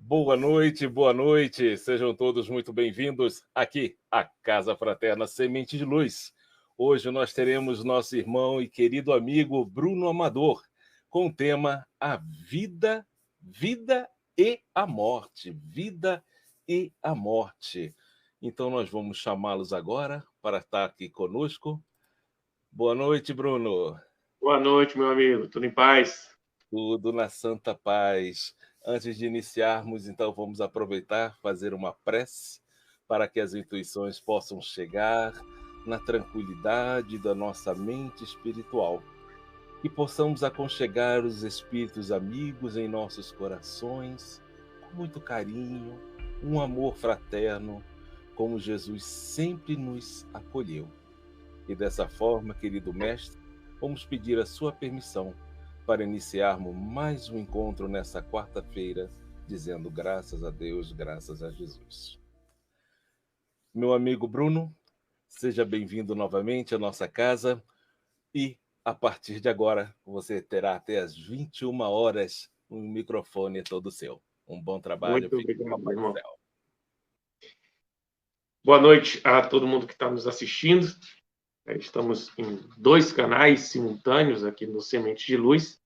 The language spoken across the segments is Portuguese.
Boa noite, sejam todos muito bem-vindos aqui à Casa Fraterna Semente de Luz. Hoje nós teremos nosso irmão e querido amigo Bruno Amador, com o tema A Vida, Vida e a Morte. Vida e a Morte. Então nós vamos chamá-los agora para estar aqui conosco. Boa noite, Bruno. Boa noite, meu amigo. Tudo em paz? Tudo na santa paz. Antes de iniciarmos, então, vamos aproveitar, fazer uma prece para que as intuições possam chegar na tranquilidade da nossa mente espiritual e possamos aconchegar os espíritos amigos em nossos corações com muito carinho, um amor fraterno, como Jesus sempre nos acolheu. E dessa forma, querido mestre, vamos pedir a sua permissão para iniciarmos mais um encontro nessa quarta-feira, dizendo graças a Deus, graças a Jesus. Meu amigo Bruno, seja bem-vindo novamente à nossa casa e, a partir de agora, você terá até às 21 horas um microfone todo seu. Um bom trabalho. Muito obrigado, irmão. Boa noite a todo mundo que está nos assistindo. Estamos em 2 canais simultâneos aqui no Semente de Luz,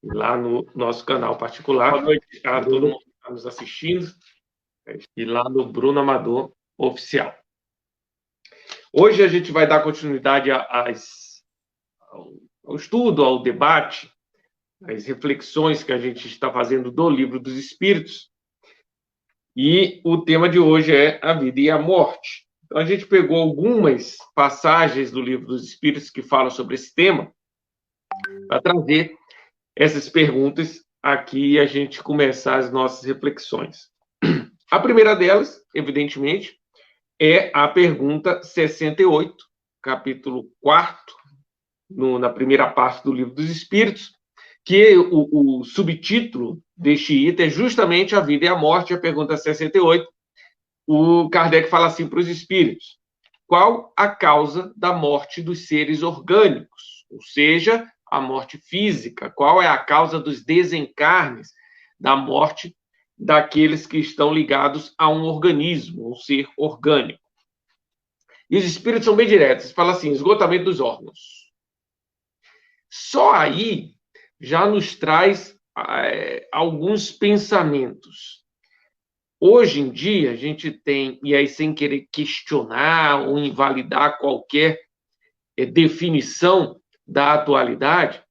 e lá no nosso canal particular. Boa noite a todo mundo que está nos assistindo, e lá no Bruno Amador Oficial. Hoje a gente vai dar continuidade ao estudo, ao debate, às reflexões que a gente está fazendo do Livro dos Espíritos. E o tema de hoje é a vida e a morte. Então, a gente pegou algumas passagens do Livro dos Espíritos que falam sobre esse tema para trazer essas perguntas aqui e a gente começar as nossas reflexões. A primeira delas, evidentemente, é a pergunta 68, capítulo 4, na primeira parte do Livro dos Espíritos, que o subtítulo deste item é justamente a vida e a morte. A pergunta 68, o Kardec fala assim para os espíritos: qual a causa da morte dos seres orgânicos? Ou seja, a morte física. Qual é a causa dos desencarnes, da morte daqueles que estão ligados a um organismo, um ser orgânico? E os espíritos são bem diretos, falam assim: esgotamento dos órgãos. Só aí já nos traz alguns pensamentos. Hoje em dia, a gente tem, e aí sem querer questionar ou invalidar qualquer definição da atualidade,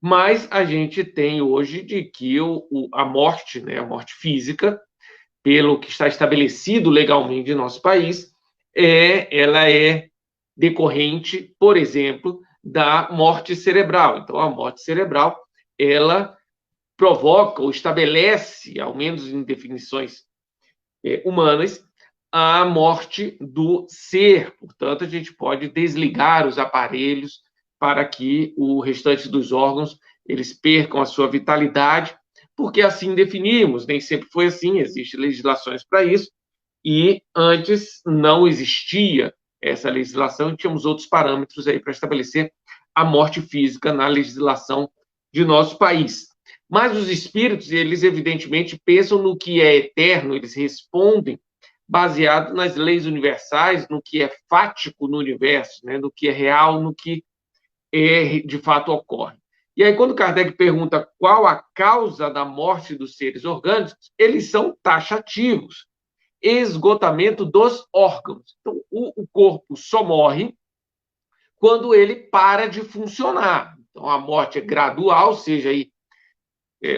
mas a gente tem hoje de que a morte, né, a morte física, pelo que está estabelecido legalmente em nosso país, ela é decorrente, por exemplo, da morte cerebral. Então, a morte cerebral, ela provoca ou estabelece, ao menos em definições humanas, a morte do ser. Portanto, a gente pode desligar os aparelhos para que o restante dos órgãos eles percam a sua vitalidade, porque assim definimos. Nem sempre foi assim, existem legislações para isso, e antes não existia essa legislação, e tínhamos outros parâmetros aí para estabelecer a morte física na legislação de nosso país. Mas os espíritos, eles evidentemente pensam no que é eterno, eles respondem baseado nas leis universais, no que é fático no universo, né? No que é real, no que de fato ocorre. E aí, quando Kardec pergunta qual a causa da morte dos seres orgânicos, eles são taxativos. Esgotamento dos órgãos. Então, o corpo só morre quando ele para de funcionar. Então, a morte é gradual, seja aí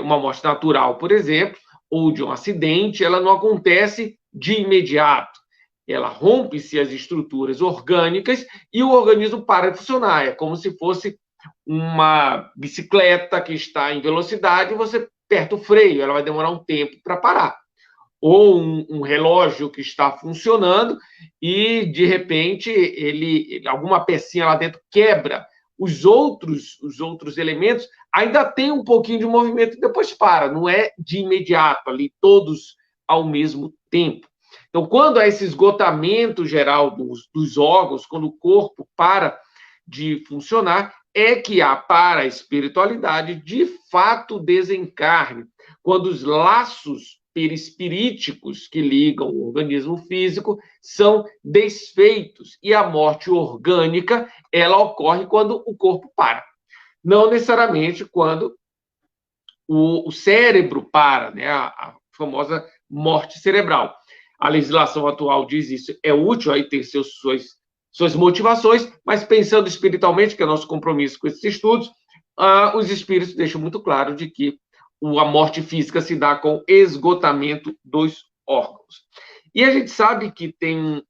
uma morte natural, por exemplo, ou de um acidente, ela não acontece de imediato. Ela rompe-se as estruturas orgânicas e o organismo para de funcionar. É como se fosse uma bicicleta que está em velocidade e você aperta o freio, ela vai demorar um tempo para parar. Ou um relógio que está funcionando e, de repente, alguma pecinha lá dentro quebra. Os outros elementos ainda tem um pouquinho de movimento e depois para. Não é de imediato ali, todos ao mesmo tempo. Então, quando há esse esgotamento geral dos órgãos, quando o corpo para de funcionar, é que há para a espiritualidade, de fato, desencarne. Quando os laços perispiríticos que ligam o organismo físico são desfeitos, e a morte orgânica, ela ocorre quando o corpo para. Não necessariamente quando o cérebro para, né? A famosa morte cerebral. A legislação atual diz isso, é útil, aí ter suas motivações, mas pensando espiritualmente, que é nosso compromisso com esses estudos, os espíritos deixam muito claro de que a morte física se dá com esgotamento dos órgãos. E a gente sabe que tem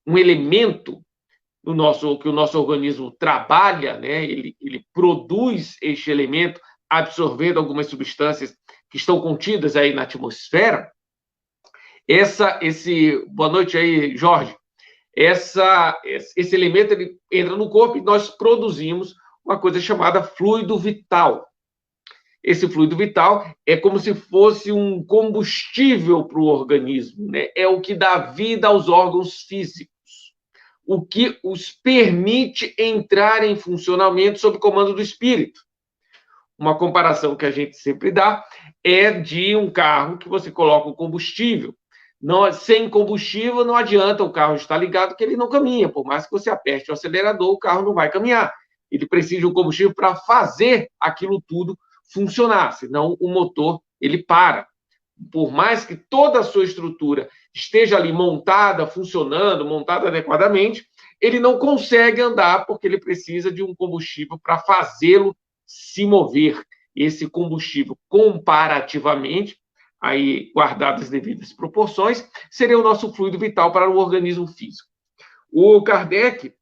um elemento que o nosso organismo trabalha, né? Ele produz este elemento absorvendo algumas substâncias que estão contidas aí na atmosfera. Boa noite aí, Jorge. Esse elemento ele entra no corpo e nós produzimos uma coisa chamada fluido vital. Esse fluido vital é como se fosse um combustível para o organismo, né? É o que dá vida aos órgãos físicos, o que os permite entrar em funcionamento sob comando do espírito. Uma comparação que a gente sempre dá é de um carro que você coloca o combustível. Sem combustível não adianta o carro estar ligado, que ele não caminha. Por mais que você aperte o acelerador, o carro não vai caminhar. Ele precisa de um combustível para fazer aquilo tudo funcionar, senão o motor ele para. Por mais que toda a sua estrutura esteja ali montada, funcionando, montada adequadamente, ele não consegue andar porque ele precisa de um combustível para fazê-lo se mover. Esse combustível, comparativamente, aí guardadas as devidas proporções, seria o nosso fluido vital para o organismo físico. O Kardec,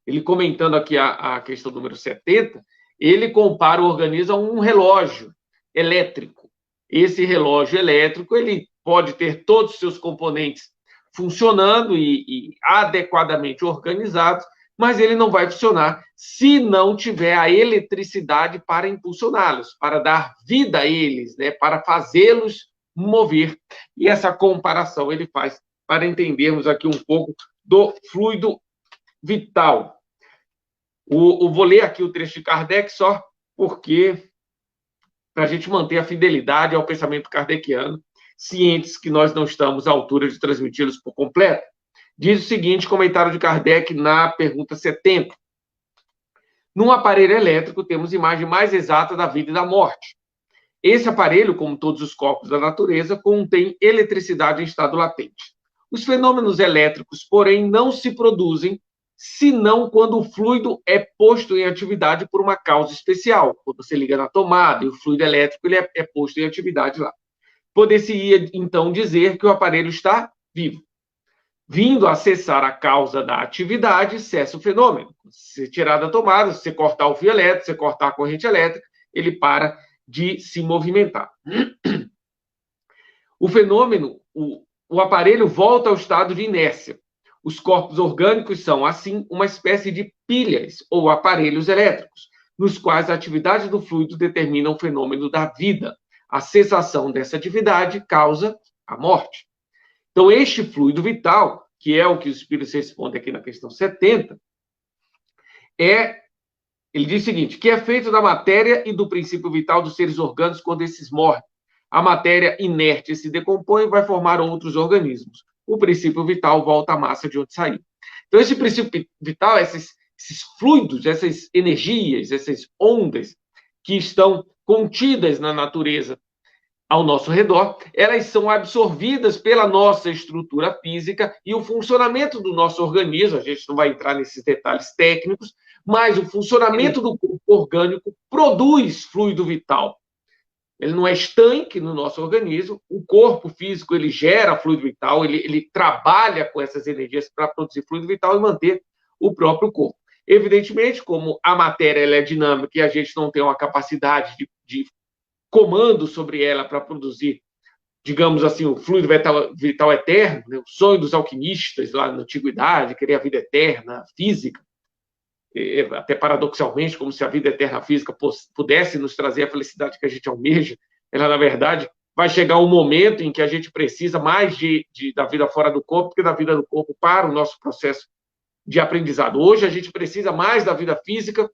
ele comentando aqui a questão número 70, ele compara o organismo a um relógio elétrico. Esse relógio elétrico, ele pode ter todos os seus componentes funcionando e adequadamente organizados, mas ele não vai funcionar se não tiver a eletricidade para impulsioná-los, para dar vida a eles, né, para fazê-los mover. E essa comparação ele faz para entendermos aqui um pouco do fluido vital. Vou ler aqui o trecho de Kardec só porque para a gente manter a fidelidade ao pensamento kardeciano, cientes que nós não estamos à altura de transmiti-los por completo. Diz o seguinte, comentário de Kardec na pergunta 70. Num aparelho elétrico, temos imagem mais exata da vida e da morte. Esse aparelho, como todos os corpos da natureza, contém eletricidade em estado latente. Os fenômenos elétricos, porém, não se produzem senão quando o fluido é posto em atividade por uma causa especial. Quando você liga na tomada e o fluido elétrico ele é posto em atividade lá. Poder-se-ia, então, dizer que o aparelho está vivo. Vindo a cessar a causa da atividade, cessa o fenômeno. Se tirar da tomada, se você cortar o fio elétrico, se você cortar a corrente elétrica, ele para de se movimentar. O fenômeno, o aparelho volta ao estado de inércia. Os corpos orgânicos são, assim, uma espécie de pilhas ou aparelhos elétricos, nos quais a atividade do fluido determina o fenômeno da vida. A cessação dessa atividade causa a morte. Então, este fluido vital, que é o que os espíritos respondem aqui na questão 70, ele diz o seguinte, que é feito da matéria e do princípio vital dos seres orgânicos quando esses morrem. A matéria inerte se decompõe e vai formar outros organismos. O princípio vital volta à massa de onde saiu. Então, esse princípio vital, esses fluidos, essas energias, essas ondas que estão contidas na natureza ao nosso redor, elas são absorvidas pela nossa estrutura física e o funcionamento do nosso organismo, a gente não vai entrar nesses detalhes técnicos, mas o funcionamento do corpo orgânico produz fluido vital. Ele não é estanque no nosso organismo, o corpo físico ele gera fluido vital, ele trabalha com essas energias para produzir fluido vital e manter o próprio corpo. Evidentemente, como a matéria ela é dinâmica e a gente não tem uma capacidade de comando sobre ela para produzir, digamos assim, o fluido vital eterno, né? O sonho dos alquimistas lá na antiguidade, querer a vida eterna, física, até paradoxalmente, como se a vida eterna física pudesse nos trazer a felicidade que a gente almeja, ela, na verdade, vai chegar um momento em que a gente precisa mais da vida fora do corpo do que da vida do corpo para o nosso processo de aprendizado. Hoje, a gente precisa mais da vida física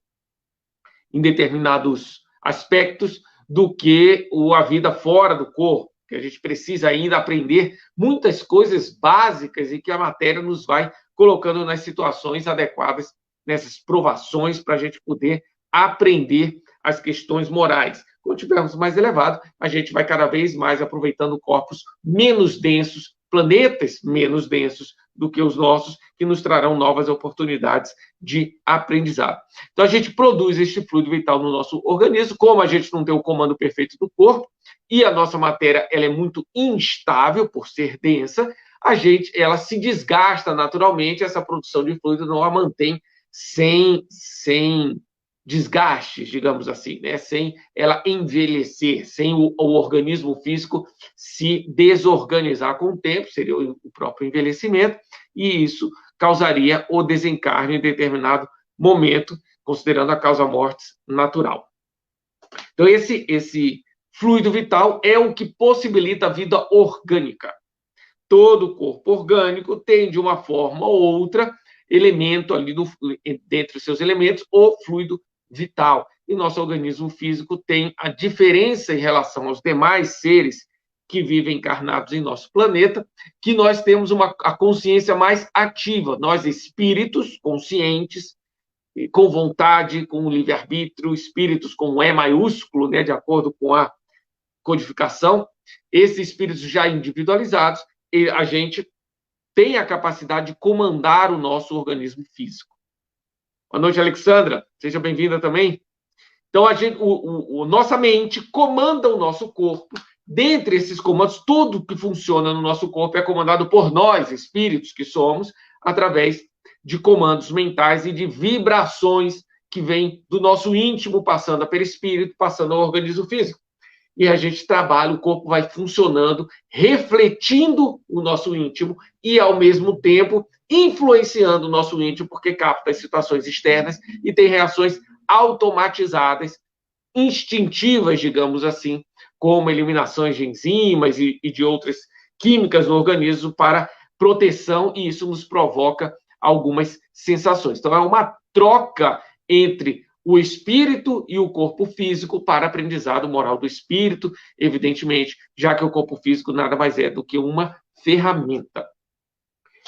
em determinados aspectos do que a vida fora do corpo, que a gente precisa ainda aprender muitas coisas básicas e que a matéria nos vai colocando nas situações adequadas, nessas provações, para a gente poder aprender as questões morais. Quando tivermos mais elevado, a gente vai cada vez mais aproveitando corpos menos densos, planetas menos densos do que os nossos, que nos trarão novas oportunidades de aprendizado. Então, a gente produz este fluido vital no nosso organismo, como a gente não tem o comando perfeito do corpo, e a nossa matéria ela é muito instável por ser densa, ela se desgasta naturalmente, essa produção de fluido não a mantém sem desgastes, digamos assim, né? Sem ela envelhecer, sem o organismo físico se desorganizar com o tempo, seria o próprio envelhecimento, e isso causaria o desencarne em determinado momento, considerando a causa-morte natural. Então, esse fluido vital é o que possibilita a vida orgânica. Todo corpo orgânico tem, de uma forma ou outra, elemento ali, dentre os seus elementos, o fluido vital. E nosso organismo físico tem a diferença em relação aos demais seres que vivem encarnados em nosso planeta, que nós temos a consciência mais ativa. Nós, espíritos conscientes, com vontade, com livre-arbítrio, espíritos com E maiúsculo, né, de acordo com a codificação, esses espíritos já individualizados, a gente tem a capacidade de comandar o nosso organismo físico. Boa noite, Alexandra. Seja bem-vinda também. Então, nossa mente comanda o nosso corpo. Dentre esses comandos, tudo que funciona no nosso corpo é comandado por nós, espíritos que somos, através de comandos mentais e de vibrações que vêm do nosso íntimo, passando a perispírito, passando ao organismo físico. E a gente trabalha, o corpo vai funcionando, refletindo o nosso íntimo e, ao mesmo tempo, influenciando o nosso íntimo, porque capta as situações externas e tem reações automatizadas, instintivas, digamos assim, como eliminações de enzimas e de outras químicas no organismo para proteção, e isso nos provoca algumas sensações. Então, é uma troca entre o espírito e o corpo físico para aprendizado moral do espírito, evidentemente, já que o corpo físico nada mais é do que uma ferramenta.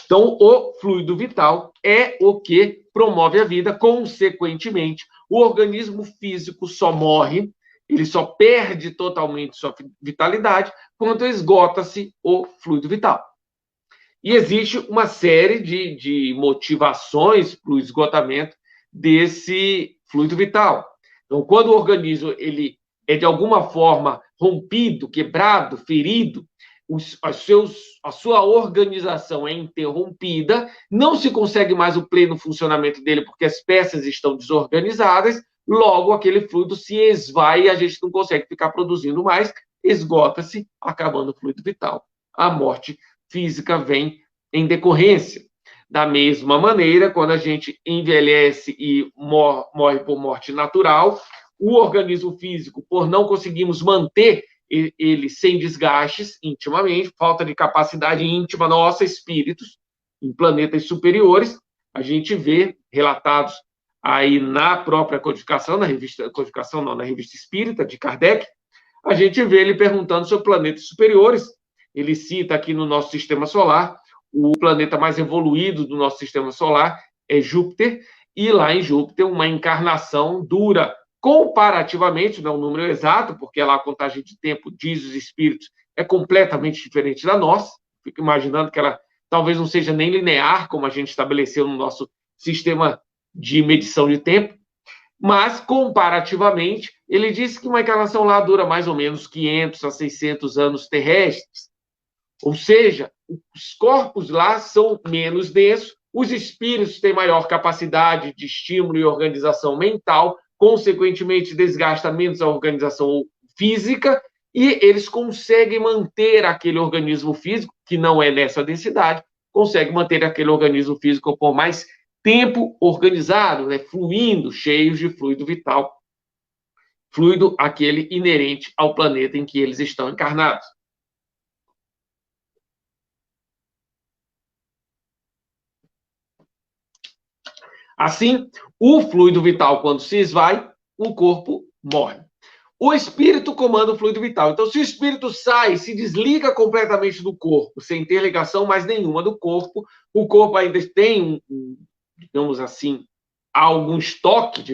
Então, o fluido vital é o que promove a vida, consequentemente, o organismo físico só morre, ele só perde totalmente sua vitalidade quando esgota-se o fluido vital. E existe uma série de motivações para o esgotamento desse fluido vital. Então, quando o organismo ele é de alguma forma rompido, quebrado, ferido, a sua organização é interrompida, não se consegue mais o pleno funcionamento dele porque as peças estão desorganizadas, logo aquele fluido se esvai e a gente não consegue ficar produzindo mais, esgota-se, acabando o fluido vital. A morte física vem em decorrência. Da mesma maneira, quando a gente envelhece e morre por morte natural, o organismo físico, por não conseguirmos manter ele sem desgastes intimamente, falta de capacidade íntima nossa, espíritos, em planetas superiores, a gente vê relatados aí na própria codificação, na revista Espírita, de Kardec, a gente vê ele perguntando sobre planetas superiores. Ele cita aqui no nosso sistema solar, o planeta mais evoluído do nosso sistema solar é Júpiter, e lá em Júpiter uma encarnação dura comparativamente, não é um número exato, porque lá a contagem de tempo, diz os espíritos, é completamente diferente da nossa. Fico imaginando que ela talvez não seja nem linear, como a gente estabeleceu no nosso sistema de medição de tempo, mas, comparativamente, ele disse que uma encarnação lá dura mais ou menos 500 a 600 anos terrestres. Ou seja, os corpos lá são menos densos, os espíritos têm maior capacidade de estímulo e organização mental, consequentemente desgasta menos a organização física, e eles conseguem manter aquele organismo físico, que não é nessa densidade, consegue manter aquele organismo físico por mais tempo organizado, né, fluindo, cheios de fluido vital, fluido aquele inerente ao planeta em que eles estão encarnados. Assim, o fluido vital, quando se esvai, o corpo morre. O espírito comanda o fluido vital. Então, se o espírito sai, se desliga completamente do corpo, sem ter ligação mais nenhuma do corpo, o corpo ainda tem, digamos assim, algum estoque,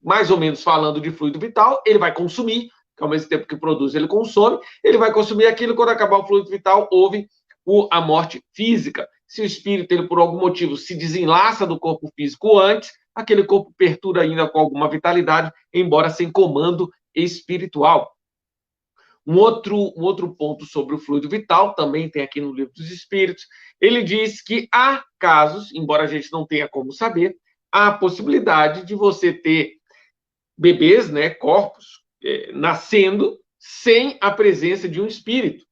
mais ou menos falando de fluido vital, ele vai consumir, que ao mesmo tempo que produz, ele consome, ele vai consumir aquilo, quando acabar o fluido vital, houve a morte física. Se o espírito, ele, por algum motivo, se desenlaça do corpo físico antes, aquele corpo perturba ainda com alguma vitalidade, embora sem comando espiritual. Um outro ponto sobre o fluido vital, também tem aqui no Livro dos Espíritos, ele diz que há casos, embora a gente não tenha como saber, há a possibilidade de você ter bebês, né, corpos, nascendo sem a presença de um espírito.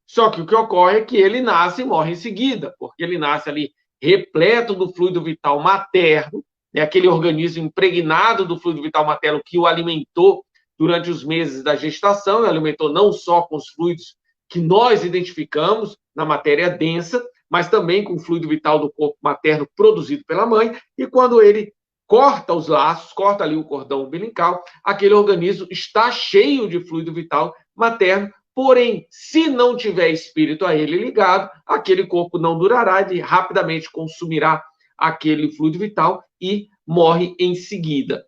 Só que o que ocorre é que ele nasce e morre em seguida, porque ele nasce ali repleto do fluido vital materno, né, aquele organismo impregnado do fluido vital materno que o alimentou durante os meses da gestação, e alimentou não só com os fluidos que nós identificamos na matéria densa, mas também com o fluido vital do corpo materno produzido pela mãe, e quando ele corta os laços, corta ali o cordão umbilical, aquele organismo está cheio de fluido vital materno. Porém, se não tiver espírito a ele ligado, aquele corpo não durará, ele rapidamente consumirá aquele fluido vital e morre em seguida.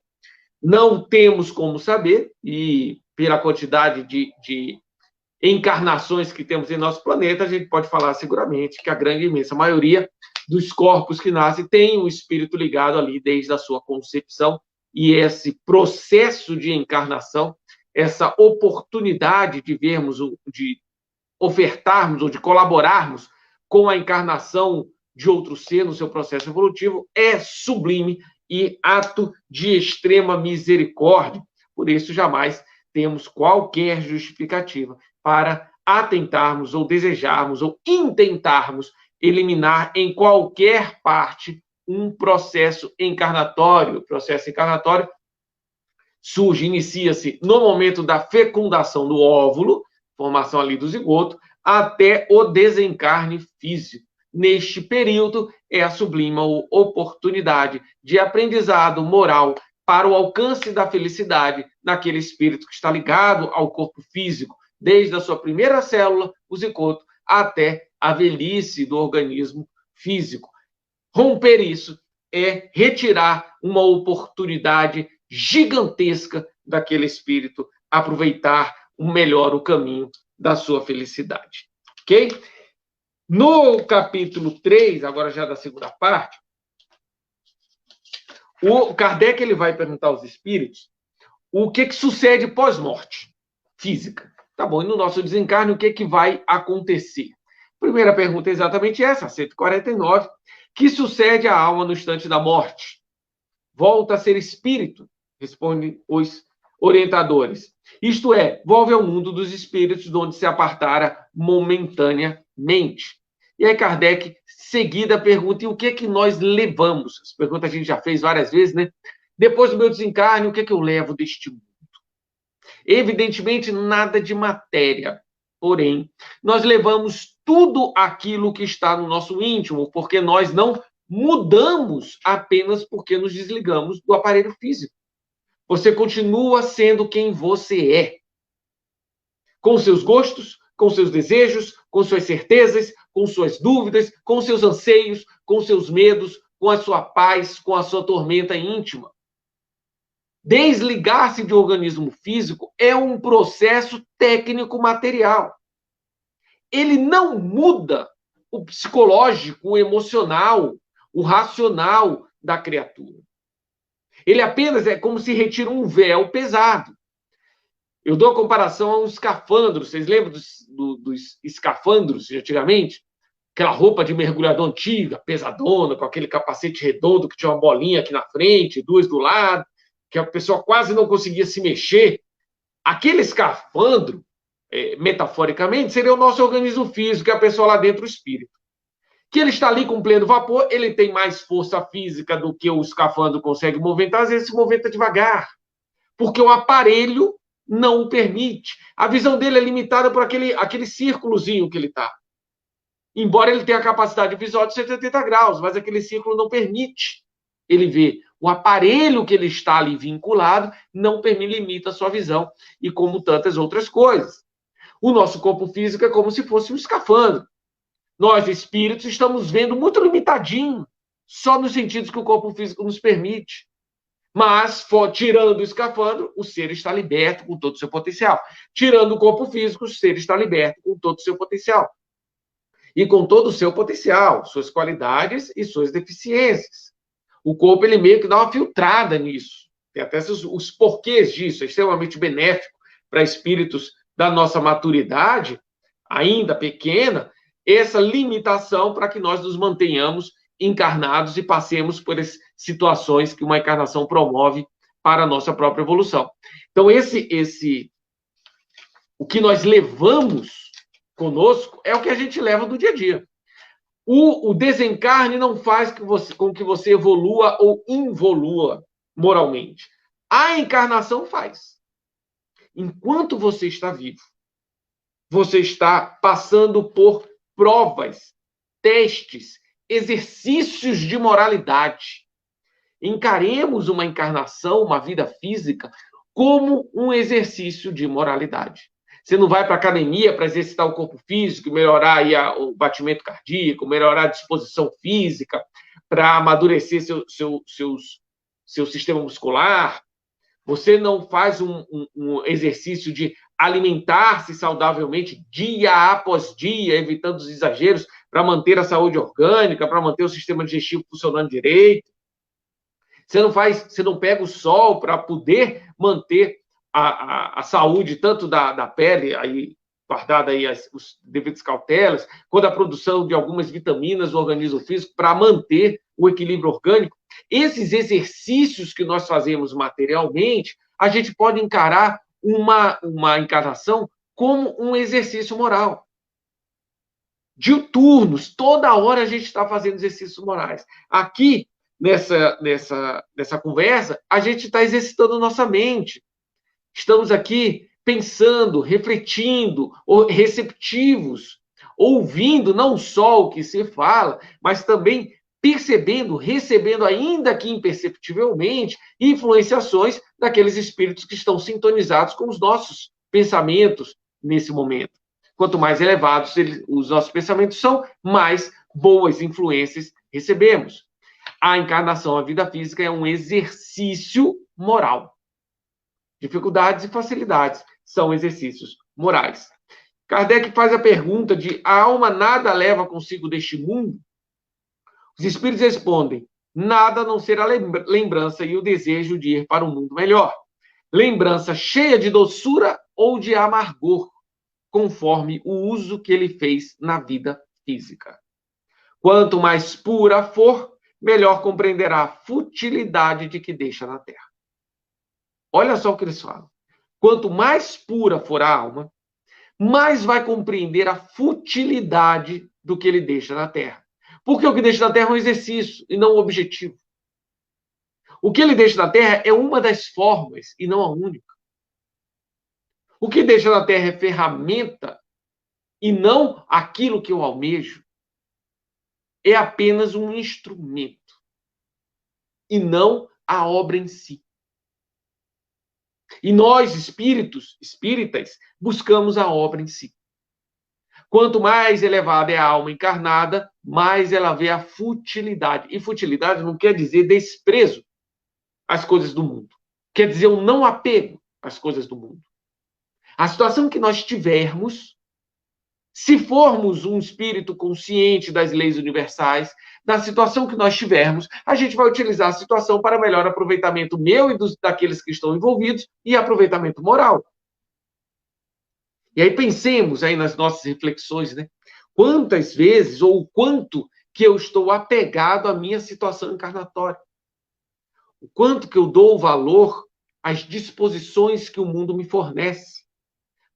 Não temos como saber, e pela quantidade de encarnações que temos em nosso planeta, a gente pode falar seguramente que a grande imensa maioria dos corpos que nascem tem um espírito ligado ali desde a sua concepção, e esse processo de encarnação, essa oportunidade de vermos, de ofertarmos ou de colaborarmos com a encarnação de outro ser no seu processo evolutivo, é sublime e ato de extrema misericórdia. Por isso, jamais temos qualquer justificativa para atentarmos ou desejarmos ou intentarmos eliminar em qualquer parte um processo encarnatório. O processo encarnatório surge, inicia-se no momento da fecundação do óvulo, formação ali do zigoto, até o desencarne físico. Neste período, é a sublime oportunidade de aprendizado moral para o alcance da felicidade naquele espírito que está ligado ao corpo físico, desde a sua primeira célula, o zigoto, até a velhice do organismo físico. Romper isso é retirar uma oportunidade gigantesca daquele espírito aproveitar melhor o caminho da sua felicidade. Ok? No capítulo 3, agora já da segunda parte, o Kardec ele vai perguntar aos espíritos o que sucede pós-morte física. Tá bom, e no nosso desencarne, o que vai acontecer? Primeira pergunta é exatamente essa, 149. Que sucede à alma no instante da morte? Volta a ser espírito, respondem os orientadores. Isto é, volve ao mundo dos espíritos, de onde se apartara momentaneamente. E aí Kardec, seguida, pergunta, e o que nós levamos? Essa pergunta a gente já fez várias vezes, né? Depois do meu desencarne, o que eu levo deste mundo? Evidentemente, nada de matéria. Porém, nós levamos tudo aquilo que está no nosso íntimo, porque nós não mudamos apenas porque nos desligamos do aparelho físico. Você continua sendo quem você é. Com seus gostos, com seus desejos, com suas certezas, com suas dúvidas, com seus anseios, com seus medos, com a sua paz, com a sua tormenta íntima. Desligar-se de um organismo físico é um processo técnico-material. Ele não muda o psicológico, o emocional, o racional da criatura. Ele apenas é como se retira um véu pesado. Eu dou a comparação a um escafandro. Vocês lembram dos escafandros de antigamente? Aquela roupa de mergulhador antiga, pesadona, com aquele capacete redondo que tinha uma bolinha aqui na frente, duas do lado, que a pessoa quase não conseguia se mexer. Aquele escafandro, metaforicamente, seria o nosso organismo físico, e a pessoa lá dentro, o espírito. Que ele está ali com pleno vapor, ele tem mais força física do que o escafandro consegue movimentar, às vezes se movimenta devagar, porque o aparelho não o permite. A visão dele é limitada por aquele círculozinho que ele está. Embora ele tenha a capacidade visual de 180 graus, mas aquele círculo não permite ele ver. O aparelho que ele está ali vinculado não limita a sua visão, e como tantas outras coisas. O nosso corpo físico é como se fosse um escafandro. Nós, espíritos, estamos vendo muito limitadinho, só nos sentidos que o corpo físico nos permite. Mas, tirando o escafandro, o ser está liberto com todo o seu potencial. Tirando o corpo físico, o ser está liberto com todo o seu potencial. E com todo o seu potencial, suas qualidades e suas deficiências. O corpo, ele meio que dá uma filtrada nisso. Tem até os porquês disso. É extremamente benéfico para espíritos da nossa maturidade, ainda pequena, essa limitação para que nós nos mantenhamos encarnados e passemos por situações que uma encarnação promove para a nossa própria evolução. Então, o que nós levamos conosco é o que a gente leva do dia a dia. O desencarne não faz com que você evolua ou involua moralmente. A encarnação faz. Enquanto você está vivo, você está passando por provas, testes, exercícios de moralidade. Encaremos uma encarnação, uma vida física, como um exercício de moralidade. Você não vai para a academia para exercitar o corpo físico, melhorar aí o batimento cardíaco, melhorar a disposição física, para amadurecer seu sistema muscular. Você não faz um exercício de alimentar-se saudavelmente dia após dia, evitando os exageros, para manter a saúde orgânica, para manter o sistema digestivo funcionando direito. Você não pega o sol para poder manter a saúde tanto da pele, aí, guardada aí os devidos cautelas, quanto a produção de algumas vitaminas no organismo físico para manter o equilíbrio orgânico. Esses exercícios que nós fazemos materialmente, a gente pode encarar uma encarnação como um exercício moral. Diuturnos, toda hora a gente está fazendo exercícios morais. Aqui, nessa conversa, a gente está exercitando nossa mente. Estamos aqui pensando, refletindo, receptivos, ouvindo não só o que se fala, mas também percebendo, recebendo, ainda que imperceptivelmente, influenciações daqueles espíritos que estão sintonizados com os nossos pensamentos nesse momento. Quanto mais elevados os nossos pensamentos são, mais boas influências recebemos. A encarnação, a vida física, é um exercício moral. Dificuldades e facilidades são exercícios morais. Kardec faz a pergunta de: a alma nada leva consigo deste mundo? Os espíritos respondem: nada a não ser a lembrança e o desejo de ir para um mundo melhor. Lembrança cheia de doçura ou de amargor, conforme o uso que ele fez na vida física. Quanto mais pura for, melhor compreenderá a futilidade de que deixa na terra. Olha só o que eles falam. Quanto mais pura for a alma, mais vai compreender a futilidade do que ele deixa na terra. Porque o que deixa na terra é um exercício e não um objetivo. O que ele deixa na terra é uma das formas e não a única. O que deixa na terra é ferramenta e não aquilo que eu almejo. É apenas um instrumento e não a obra em si. E nós, espíritas, buscamos a obra em si. Quanto mais elevada é a alma encarnada, mais ela vê a futilidade. E futilidade não quer dizer desprezo às coisas do mundo. Quer dizer um não apego às coisas do mundo. A situação que nós tivermos, se formos um espírito consciente das leis universais, na situação que nós tivermos, a gente vai utilizar a situação para melhor aproveitamento meu e daqueles que estão envolvidos e aproveitamento moral. E aí pensemos aí nas nossas reflexões, né? Quantas vezes ou o quanto que eu estou apegado à minha situação encarnatória? O quanto que eu dou valor às disposições que o mundo me fornece?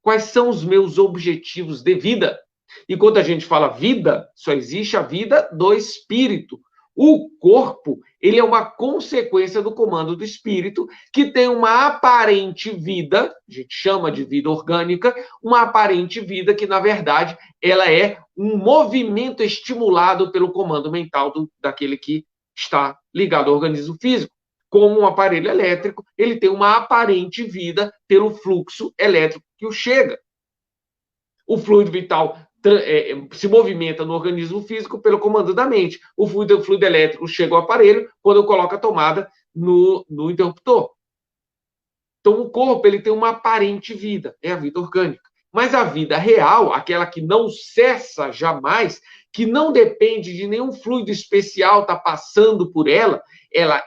Quais são os meus objetivos de vida? E quando a gente fala vida, só existe a vida do espírito. O corpo, ele é uma consequência do comando do espírito, que tem uma aparente vida, a gente chama de vida orgânica, uma aparente vida que, na verdade, ela é um movimento estimulado pelo comando mental daquele que está ligado ao organismo físico. como um aparelho elétrico, ele tem uma aparente vida pelo fluxo elétrico que o chega. O fluido vital se movimenta no organismo físico pelo comando da mente. O fluido elétrico chega ao aparelho quando eu coloco a tomada no interruptor. Então, o corpo ele tem uma aparente vida, é a vida orgânica. Mas a vida real, aquela que não cessa jamais, que não depende de nenhum fluido especial estar passando por ela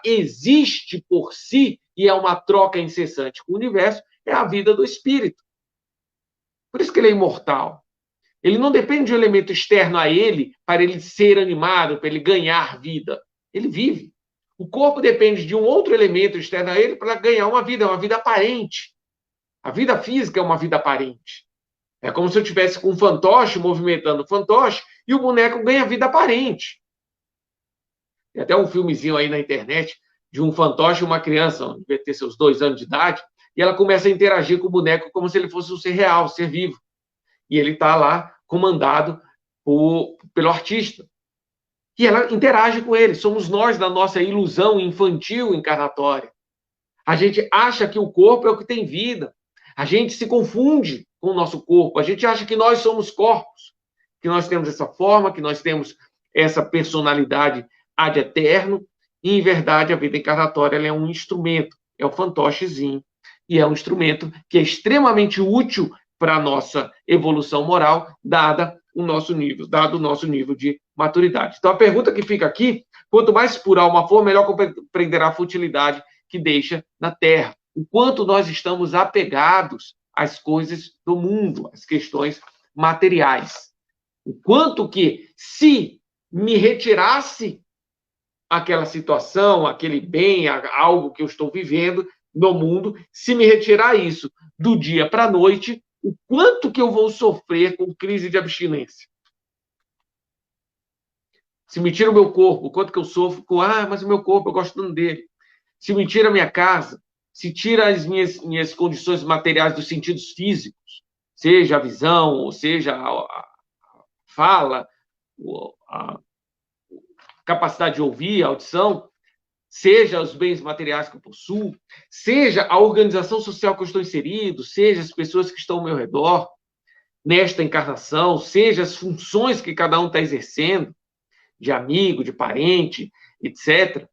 existe por si e é uma troca incessante com o universo, é a vida do espírito. Por isso que ele é imortal. Ele não depende de um elemento externo a ele para ele ser animado, para ele ganhar vida. Ele vive. O corpo depende de um outro elemento externo a ele para ganhar uma vida aparente. A vida física é uma vida aparente. É como se eu tivesse com um fantoche movimentando o fantoche e o boneco ganha vida aparente. Tem até um filmezinho aí na internet de um fantoche e uma criança, deve ter seus 2 anos de idade, e ela começa a interagir com o boneco como se ele fosse um ser real, um ser vivo. E ele está lá comandado pelo artista. E ela interage com ele. Somos nós, na nossa ilusão infantil encarnatória. A gente acha que o corpo é o que tem vida. A gente se confunde com o nosso corpo. A gente acha que nós somos corpos, que nós temos essa forma, que nós temos essa personalidade ad eterno. E, em verdade, a vida encarnatória ela é um instrumento, é o fantochezinho. E é um instrumento que é extremamente útil para a nossa evolução moral, dado o nosso nível de maturidade. Então, a pergunta que fica aqui, quanto mais pura uma for, melhor compreenderá a futilidade que deixa na Terra. O quanto nós estamos apegados às coisas do mundo, às questões materiais. O quanto que, se me retirasse aquela situação, aquele bem, algo que eu estou vivendo no mundo, se me retirar isso do dia para a noite, o quanto que eu vou sofrer com crise de abstinência. Se me tira o meu corpo, o quanto que eu sofro com, mas o meu corpo, eu gosto tanto dele. Se me tira a minha casa, se tira as minhas condições materiais dos sentidos físicos, seja a visão, ou seja a fala, a capacidade de ouvir, a audição, seja os bens materiais que eu possuo, seja a organização social que eu estou inserido, seja as pessoas que estão ao meu redor, nesta encarnação, seja as funções que cada um está exercendo, de amigo, de parente, etc.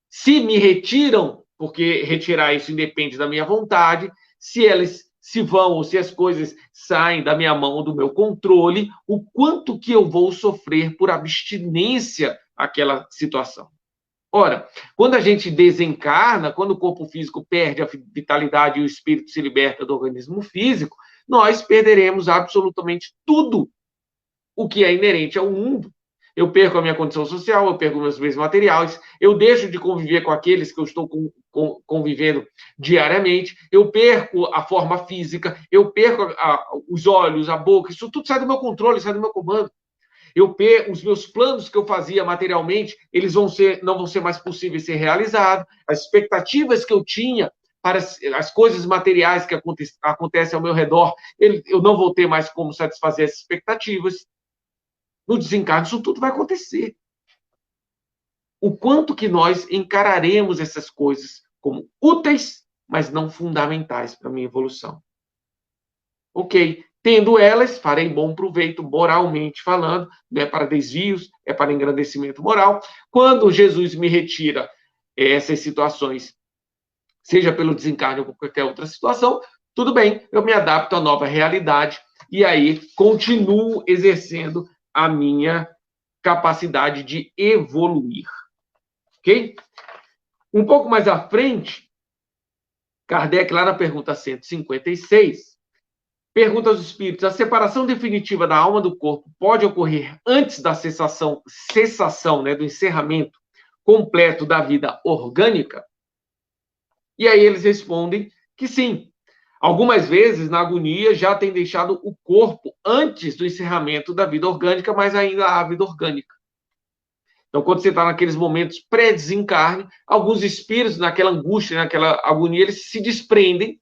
Se me retiram, porque retirar isso independe da minha vontade, se elas se vão ou se as coisas saem da minha mão ou do meu controle, o quanto que eu vou sofrer por abstinência àquela situação. Ora, quando a gente desencarna, quando o corpo físico perde a vitalidade e o espírito se liberta do organismo físico, nós perderemos absolutamente tudo o que é inerente ao mundo. Eu perco a minha condição social, eu perco meus bens materiais, eu deixo de conviver com aqueles que eu estou convivendo diariamente, eu perco a forma física, eu perco os olhos, a boca, isso tudo sai do meu controle, sai do meu comando. Os meus planos que eu fazia materialmente, eles não vão ser mais possíveis ser realizados. As expectativas que eu tinha para as coisas materiais que acontecem ao meu redor, eu não vou ter mais como satisfazer essas expectativas. No desencarne, isso tudo vai acontecer. O quanto que nós encararemos essas coisas como úteis, mas não fundamentais para a minha evolução. Ok. Tendo elas, farei bom proveito moralmente falando, não é para desvios, é para engrandecimento moral. Quando Jesus me retira essas situações, seja pelo desencarne ou por qualquer outra situação, tudo bem, eu me adapto à nova realidade e aí continuo exercendo a minha capacidade de evoluir. Ok? Um pouco mais à frente, Kardec, lá na pergunta 156, pergunta aos espíritos: a separação definitiva da alma do corpo pode ocorrer antes da cessação, do encerramento completo da vida orgânica? E aí eles respondem que sim. Algumas vezes, na agonia, já tem deixado o corpo antes do encerramento da vida orgânica, mas ainda há vida orgânica. Então, quando você está naqueles momentos pré-desencarne, alguns espíritos, naquela angústia, naquela agonia, eles se desprendem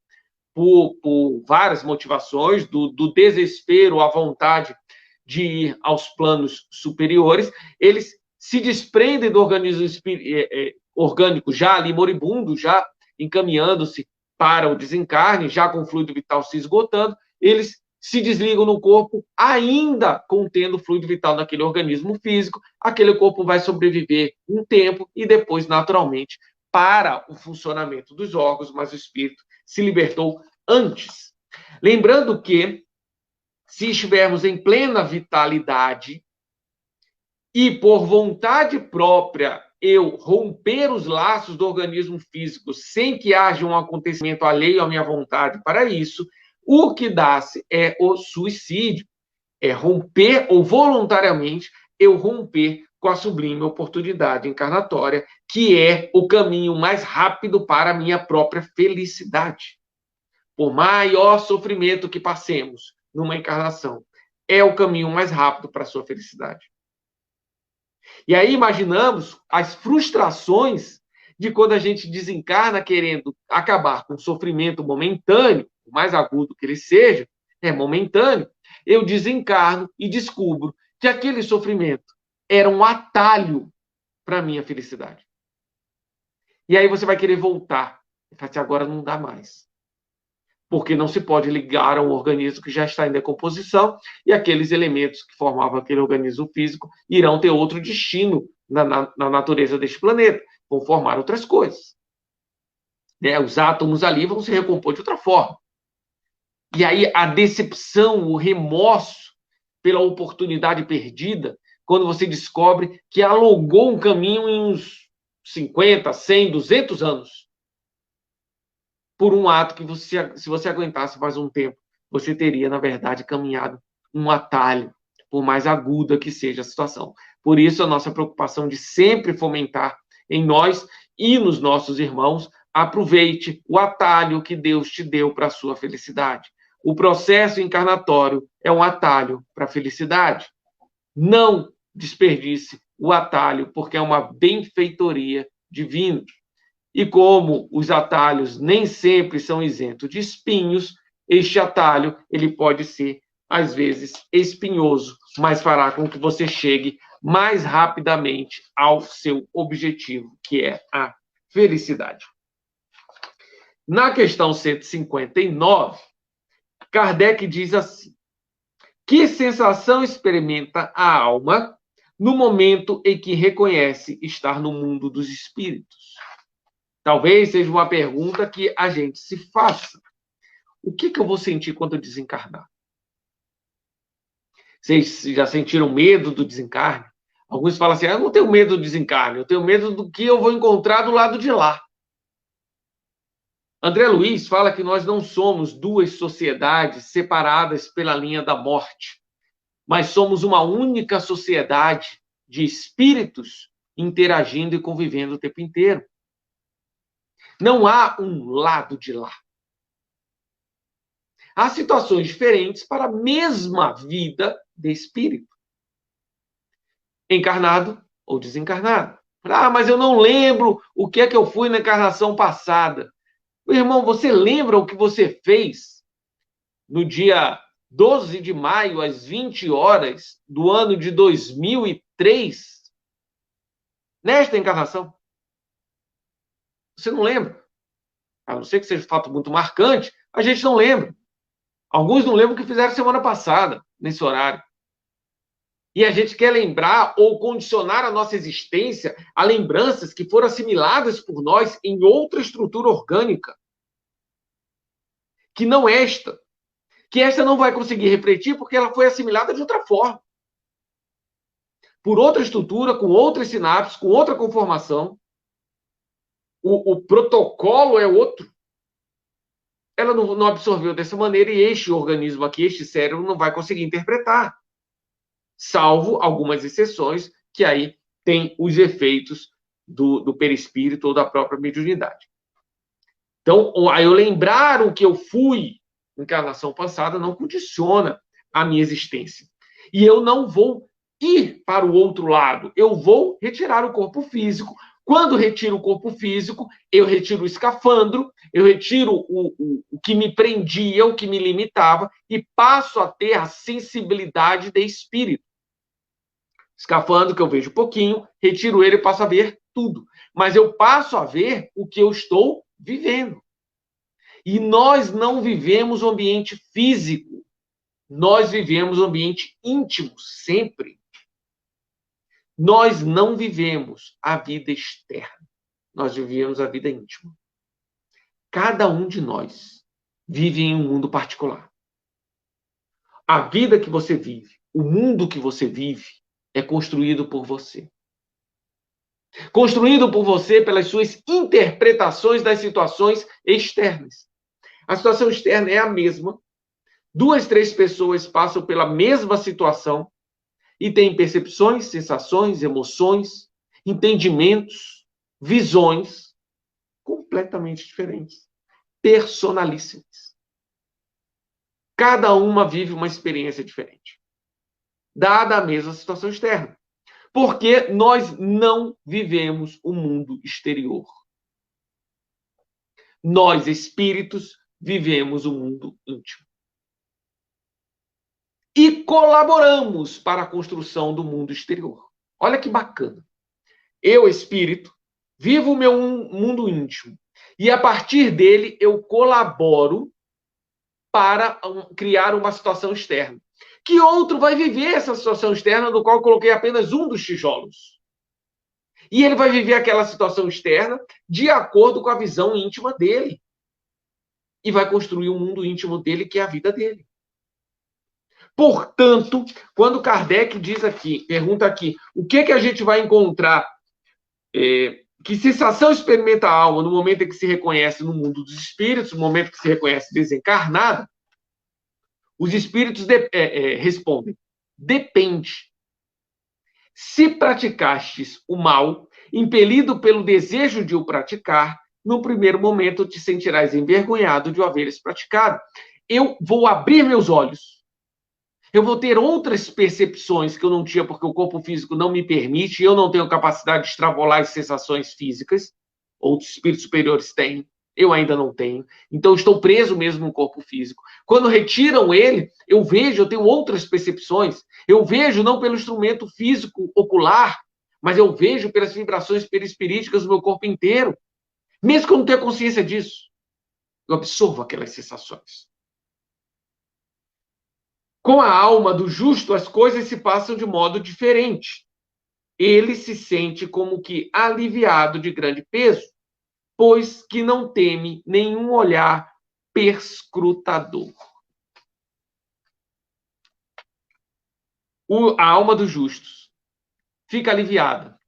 por várias motivações, do desespero, à vontade de ir aos planos superiores, eles se desprendem do organismo orgânico já ali moribundo, já encaminhando-se para o desencarne, já com o fluido vital se esgotando, eles se desligam no corpo, ainda contendo fluido vital naquele organismo físico, aquele corpo vai sobreviver um tempo e depois, naturalmente, para o funcionamento dos órgãos, mas o espírito se libertou antes. Lembrando que, se estivermos em plena vitalidade e por vontade própria eu romper os laços do organismo físico sem que haja um acontecimento alheio à minha vontade para isso, o que dá-se é o suicídio. É romper, ou voluntariamente, eu romper com a sublime oportunidade encarnatória, que é o caminho mais rápido para a minha própria felicidade. Por maior sofrimento que passemos numa encarnação, é o caminho mais rápido para a sua felicidade. E aí imaginamos as frustrações de quando a gente desencarna querendo acabar com o sofrimento momentâneo, o mais agudo que ele seja, é momentâneo. Eu desencarno e descubro que aquele sofrimento era um atalho para a minha felicidade. E aí você vai querer voltar. E fala assim, agora não dá mais. Porque não se pode ligar a um organismo que já está em decomposição e aqueles elementos que formavam aquele organismo físico irão ter outro destino na natureza deste planeta, vão formar outras coisas. Né? Os átomos ali vão se recompor de outra forma. E aí a decepção, o remorso pela oportunidade perdida, quando você descobre que alongou um caminho em uns 50, 100, 200 anos, por um ato que você, se você aguentasse mais um tempo, você teria, na verdade, caminhado um atalho, por mais aguda que seja a situação. Por isso, a nossa preocupação de sempre fomentar em nós e nos nossos irmãos, aproveite o atalho que Deus te deu para a sua felicidade. O processo encarnatório é um atalho para a felicidade. Não desperdice o atalho, porque é uma benfeitoria divina. E como os atalhos nem sempre são isentos de espinhos, este atalho ele pode ser, às vezes, espinhoso, mas fará com que você chegue mais rapidamente ao seu objetivo, que é a felicidade. Na questão 159, Kardec diz assim: que sensação experimenta a alma no momento em que reconhece estar no mundo dos espíritos? Talvez seja uma pergunta que a gente se faça. O que eu vou sentir quando eu desencarnar? Vocês já sentiram medo do desencarne? Alguns falam assim, eu não tenho medo do desencarne, eu tenho medo do que eu vou encontrar do lado de lá. André Luiz fala que nós não somos duas sociedades separadas pela linha da morte, mas somos uma única sociedade de espíritos interagindo e convivendo o tempo inteiro. Não há um lado de lá. Há situações diferentes para a mesma vida de espírito. Encarnado ou desencarnado. Ah, mas eu não lembro o que é que eu fui na encarnação passada. Meu irmão, você lembra o que você fez no dia 12 de maio, às 20 horas do ano de 2003? Nesta encarnação? Você não lembra? A não ser que seja um fato muito marcante, a gente não lembra. Alguns não lembram o que fizeram semana passada, nesse horário. E a gente quer lembrar ou condicionar a nossa existência a lembranças que foram assimiladas por nós em outra estrutura orgânica. Que não esta. Que esta não vai conseguir refletir porque ela foi assimilada de outra forma. Por outra estrutura, com outras sinapses, com outra conformação. O protocolo é outro. Ela não absorveu dessa maneira e este organismo aqui, este cérebro, não vai conseguir interpretar. Salvo algumas exceções, que aí tem os efeitos do perispírito ou da própria mediunidade. Então, eu lembrar o que eu fui na encarnação passada não condiciona a minha existência. E eu não vou ir para o outro lado. Eu vou retirar o corpo físico. Quando retiro o corpo físico, eu retiro o escafandro, eu retiro o que me prendia, o que me limitava, e passo a ter a sensibilidade de espírito. Escafandro, que eu vejo pouquinho, retiro ele e passo a ver tudo. mas eu passo a ver o que eu estou vivendo. E nós não vivemos o ambiente físico, nós vivemos o ambiente íntimo, sempre. Nós não vivemos a vida externa, nós vivemos a vida íntima. Cada um de nós vive em um mundo particular. A vida que você vive, o mundo que você vive, é construído por você. Construído por você pelas suas interpretações das situações externas. A situação externa é a mesma. 2, 3 pessoas passam pela mesma situação e têm percepções, sensações, emoções, entendimentos, visões completamente diferentes, personalíssimas. Cada uma vive uma experiência diferente, dada a mesma situação externa. Porque nós não vivemos o mundo exterior. Nós, espíritos, vivemos o mundo íntimo. E colaboramos para a construção do mundo exterior. Olha que bacana. Eu, espírito, vivo o meu mundo íntimo. E a partir dele eu colaboro para criar uma situação externa. Que outro vai viver essa situação externa do qual eu coloquei apenas um dos tijolos? E ele vai viver aquela situação externa de acordo com a visão íntima dele. E vai construir um mundo íntimo dele, que é a vida dele. Portanto, quando Kardec diz aqui, pergunta aqui, o que a gente vai encontrar? Que sensação experimenta a alma no momento em que se reconhece no mundo dos espíritos, no momento que se reconhece desencarnado? Os espíritos respondem, depende. Se praticastes o mal, impelido pelo desejo de o praticar, no primeiro momento te sentirás envergonhado de o haveres praticado. Eu vou abrir meus olhos. Eu vou ter outras percepções que eu não tinha porque o corpo físico não me permite, eu não tenho capacidade de extrapolar as sensações físicas, outros espíritos superiores têm, eu ainda não tenho. Então, estou preso mesmo no corpo físico. Quando retiram ele, eu tenho outras percepções. Eu vejo não pelo instrumento físico ocular, mas eu vejo pelas vibrações perispiríticas do meu corpo inteiro. Mesmo que eu não tenha consciência disso, eu absorvo aquelas sensações. Com a alma do justo, as coisas se passam de modo diferente. Ele se sente como que aliviado de grande peso, pois que não teme nenhum olhar perscrutador. A alma dos justos fica aliviada,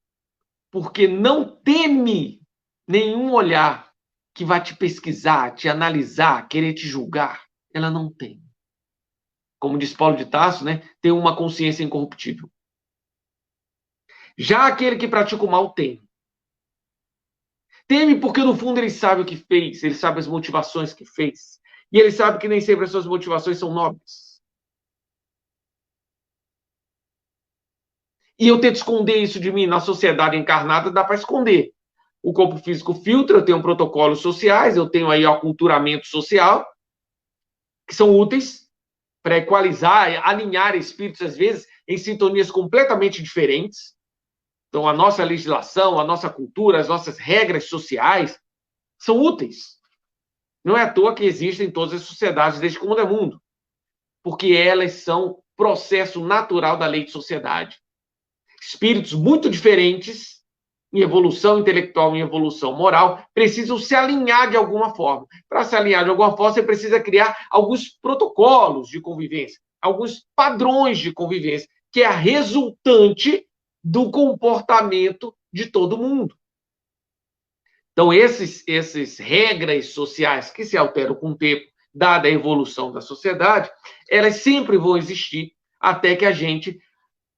porque não teme nenhum olhar que vai te pesquisar, te analisar, querer te julgar. Ela não tem. Como diz Paulo de Tarso, né? Tem uma consciência incorruptível. Já aquele que pratica o mal teme. Teme porque, no fundo, ele sabe o que fez, ele sabe as motivações que fez. E ele sabe que nem sempre as suas motivações são nobres. E eu tento esconder isso de mim na sociedade encarnada, dá para esconder. O corpo físico filtra, eu tenho protocolos sociais, eu tenho aí aculturamento social, que são úteis para equalizar, alinhar espíritos, às vezes, em sintonias completamente diferentes. Então, a nossa legislação, a nossa cultura, as nossas regras sociais são úteis. Não é à toa que existem todas as sociedades desde que o mundo é mundo, porque elas são processo natural da lei de sociedade. Espíritos muito diferentes, em evolução intelectual, em evolução moral, precisam se alinhar de alguma forma. Para se alinhar de alguma forma, você precisa criar alguns protocolos de convivência, alguns padrões de convivência, que é a resultante do comportamento de todo mundo. Então, essas regras sociais que se alteram com o tempo, dada a evolução da sociedade, elas sempre vão existir até que a gente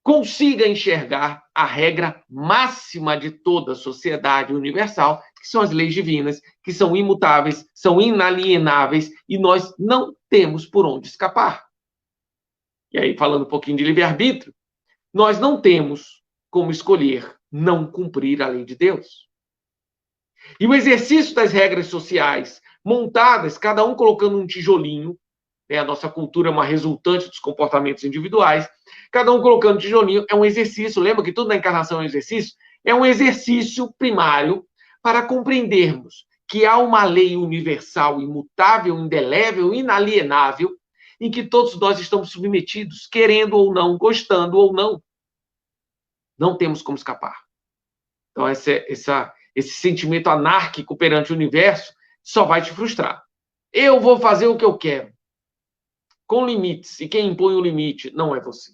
consiga enxergar a regra máxima de toda a sociedade universal, que são as leis divinas, que são imutáveis, são inalienáveis, e nós não temos por onde escapar. E aí, falando um pouquinho de livre-arbítrio, nós não temos como escolher não cumprir a lei de Deus. E o exercício das regras sociais, montadas, cada um colocando um tijolinho, né? A nossa cultura é uma resultante dos comportamentos individuais, cada um colocando um tijolinho, é um exercício. Lembra que tudo na encarnação é um exercício? é um exercício primário para compreendermos que há uma lei universal, imutável, indelével, inalienável, em que todos nós estamos submetidos, querendo ou não, gostando ou não. Não temos como escapar. Então, esse sentimento anárquico perante o universo só vai te frustrar. Eu vou fazer o que eu quero, com limites, e quem impõe o limite não é você.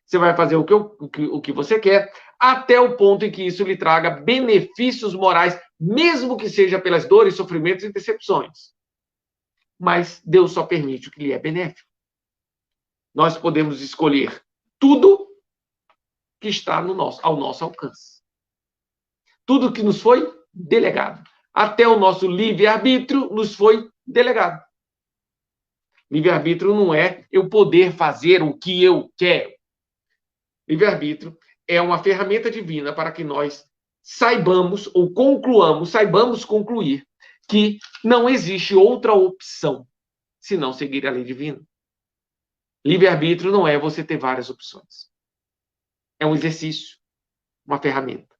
Você vai fazer o que você quer, até o ponto em que isso lhe traga benefícios morais, mesmo que seja pelas dores, sofrimentos e decepções. Mas Deus só permite o que lhe é benéfico. Nós podemos escolher tudo que está ao nosso alcance. Tudo que nos foi delegado. Até o nosso livre-arbítrio nos foi delegado. Livre-arbítrio não é eu poder fazer o que eu quero. Livre-arbítrio é uma ferramenta divina para que nós saibamos concluir que não existe outra opção senão seguir a lei divina. Livre-arbítrio não é você ter várias opções. É um exercício, uma ferramenta,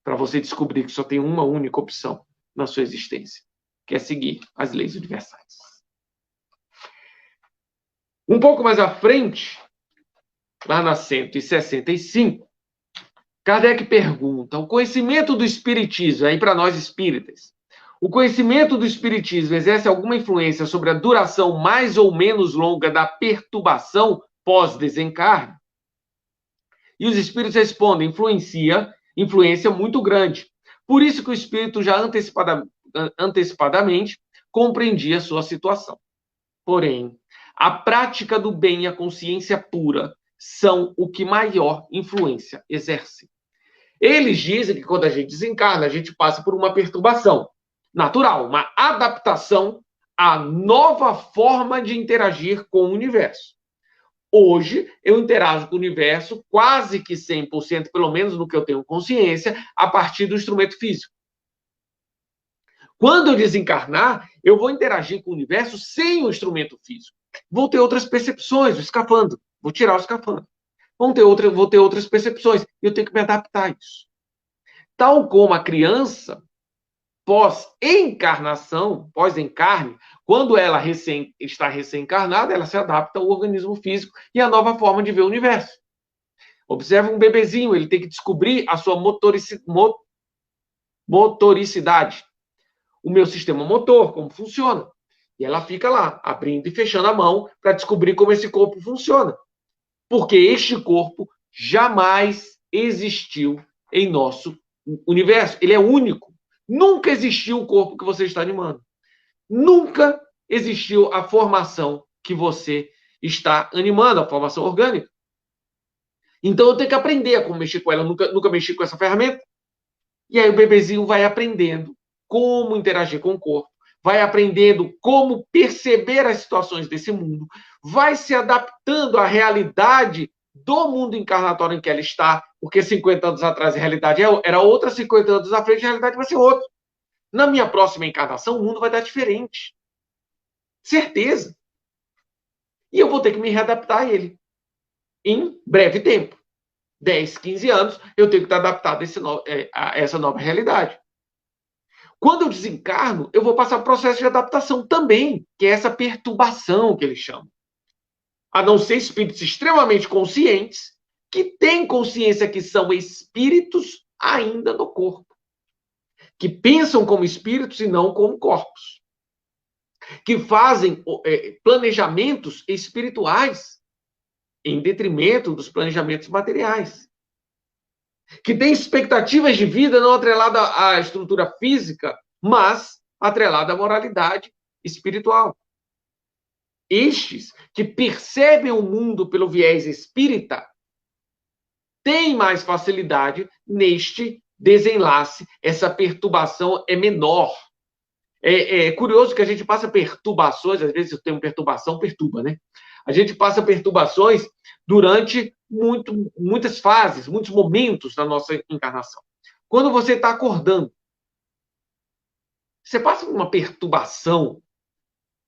para você descobrir que só tem uma única opção na sua existência, que é seguir as leis universais. Um pouco mais à frente, lá na 165, Kardec pergunta: o conhecimento do Espiritismo, aí para nós espíritas, o conhecimento do Espiritismo exerce alguma influência sobre a duração mais ou menos longa da perturbação pós-desencarne? E os espíritos respondem: influência muito grande. Por isso que o espírito já antecipadamente compreendia a sua situação. Porém, a prática do bem e a consciência pura são o que maior influência exercem. Eles dizem que quando a gente desencarna, a gente passa por uma perturbação natural, uma adaptação à nova forma de interagir com o universo. Hoje, eu interajo com o universo quase que 100%, pelo menos no que eu tenho consciência, a partir do instrumento físico. Quando eu desencarnar, eu vou interagir com o universo sem o instrumento físico. Vou ter outras percepções, o escafandro. Vou tirar o escafandro. Vou ter outras percepções. E eu tenho que me adaptar a isso. Tal como a criança, pós-encarnação, pós-encarne, quando ela está recém-encarnada, ela se adapta ao organismo físico e à nova forma de ver o universo. Observe um bebezinho, ele tem que descobrir a sua motoricidade. O meu sistema motor, como funciona. E ela fica lá, abrindo e fechando a mão para descobrir como esse corpo funciona. Porque este corpo jamais existiu em nosso universo. Ele é único. Nunca existiu o corpo que você está animando. Nunca existiu a formação que você está animando, a formação orgânica. Então, eu tenho que aprender a como mexer com ela. Eu nunca mexi com essa ferramenta. E aí o bebezinho vai aprendendo como interagir com o corpo, vai aprendendo como perceber as situações desse mundo, vai se adaptando à realidade do mundo encarnatório em que ela está, porque 50 anos atrás a realidade era outra, 50 anos à frente a realidade vai ser outra. Na minha próxima encarnação, o mundo vai dar diferente. Certeza. E eu vou ter que me readaptar a ele. Em breve tempo. 10, 15 anos, eu tenho que estar adaptado a essa nova realidade. Quando eu desencarno, eu vou passar por um processo de adaptação também, que é essa perturbação que eles chamam. A não ser espíritos extremamente conscientes, que têm consciência que são espíritos ainda no corpo. Que pensam como espíritos e não como corpos. Que fazem planejamentos espirituais em detrimento dos planejamentos materiais. Que têm expectativas de vida não atrelada à estrutura física, mas atrelada à moralidade espiritual. Estes que percebem o mundo pelo viés espírita têm mais facilidade neste desenlace. Essa perturbação é menor. É curioso que a gente passa perturbações, às vezes o termo perturbação perturba, né? A gente passa perturbações durante muitas fases, muitos momentos da nossa encarnação. Quando você está acordando, você passa por uma perturbação,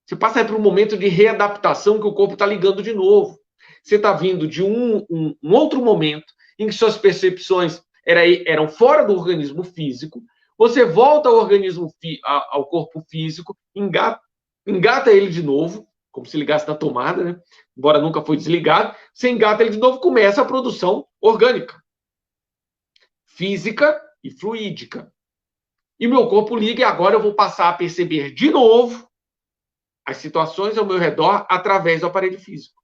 você passa por um momento de readaptação que o corpo está ligando de novo. Você está vindo de um outro momento em que suas percepções eram fora do organismo físico, você volta ao corpo físico, engata ele de novo, como se ligasse na tomada, né? Embora nunca foi desligado, você engata ele de novo, começa a produção orgânica, física e fluídica. E meu corpo liga e agora eu vou passar a perceber de novo as situações ao meu redor através do aparelho físico.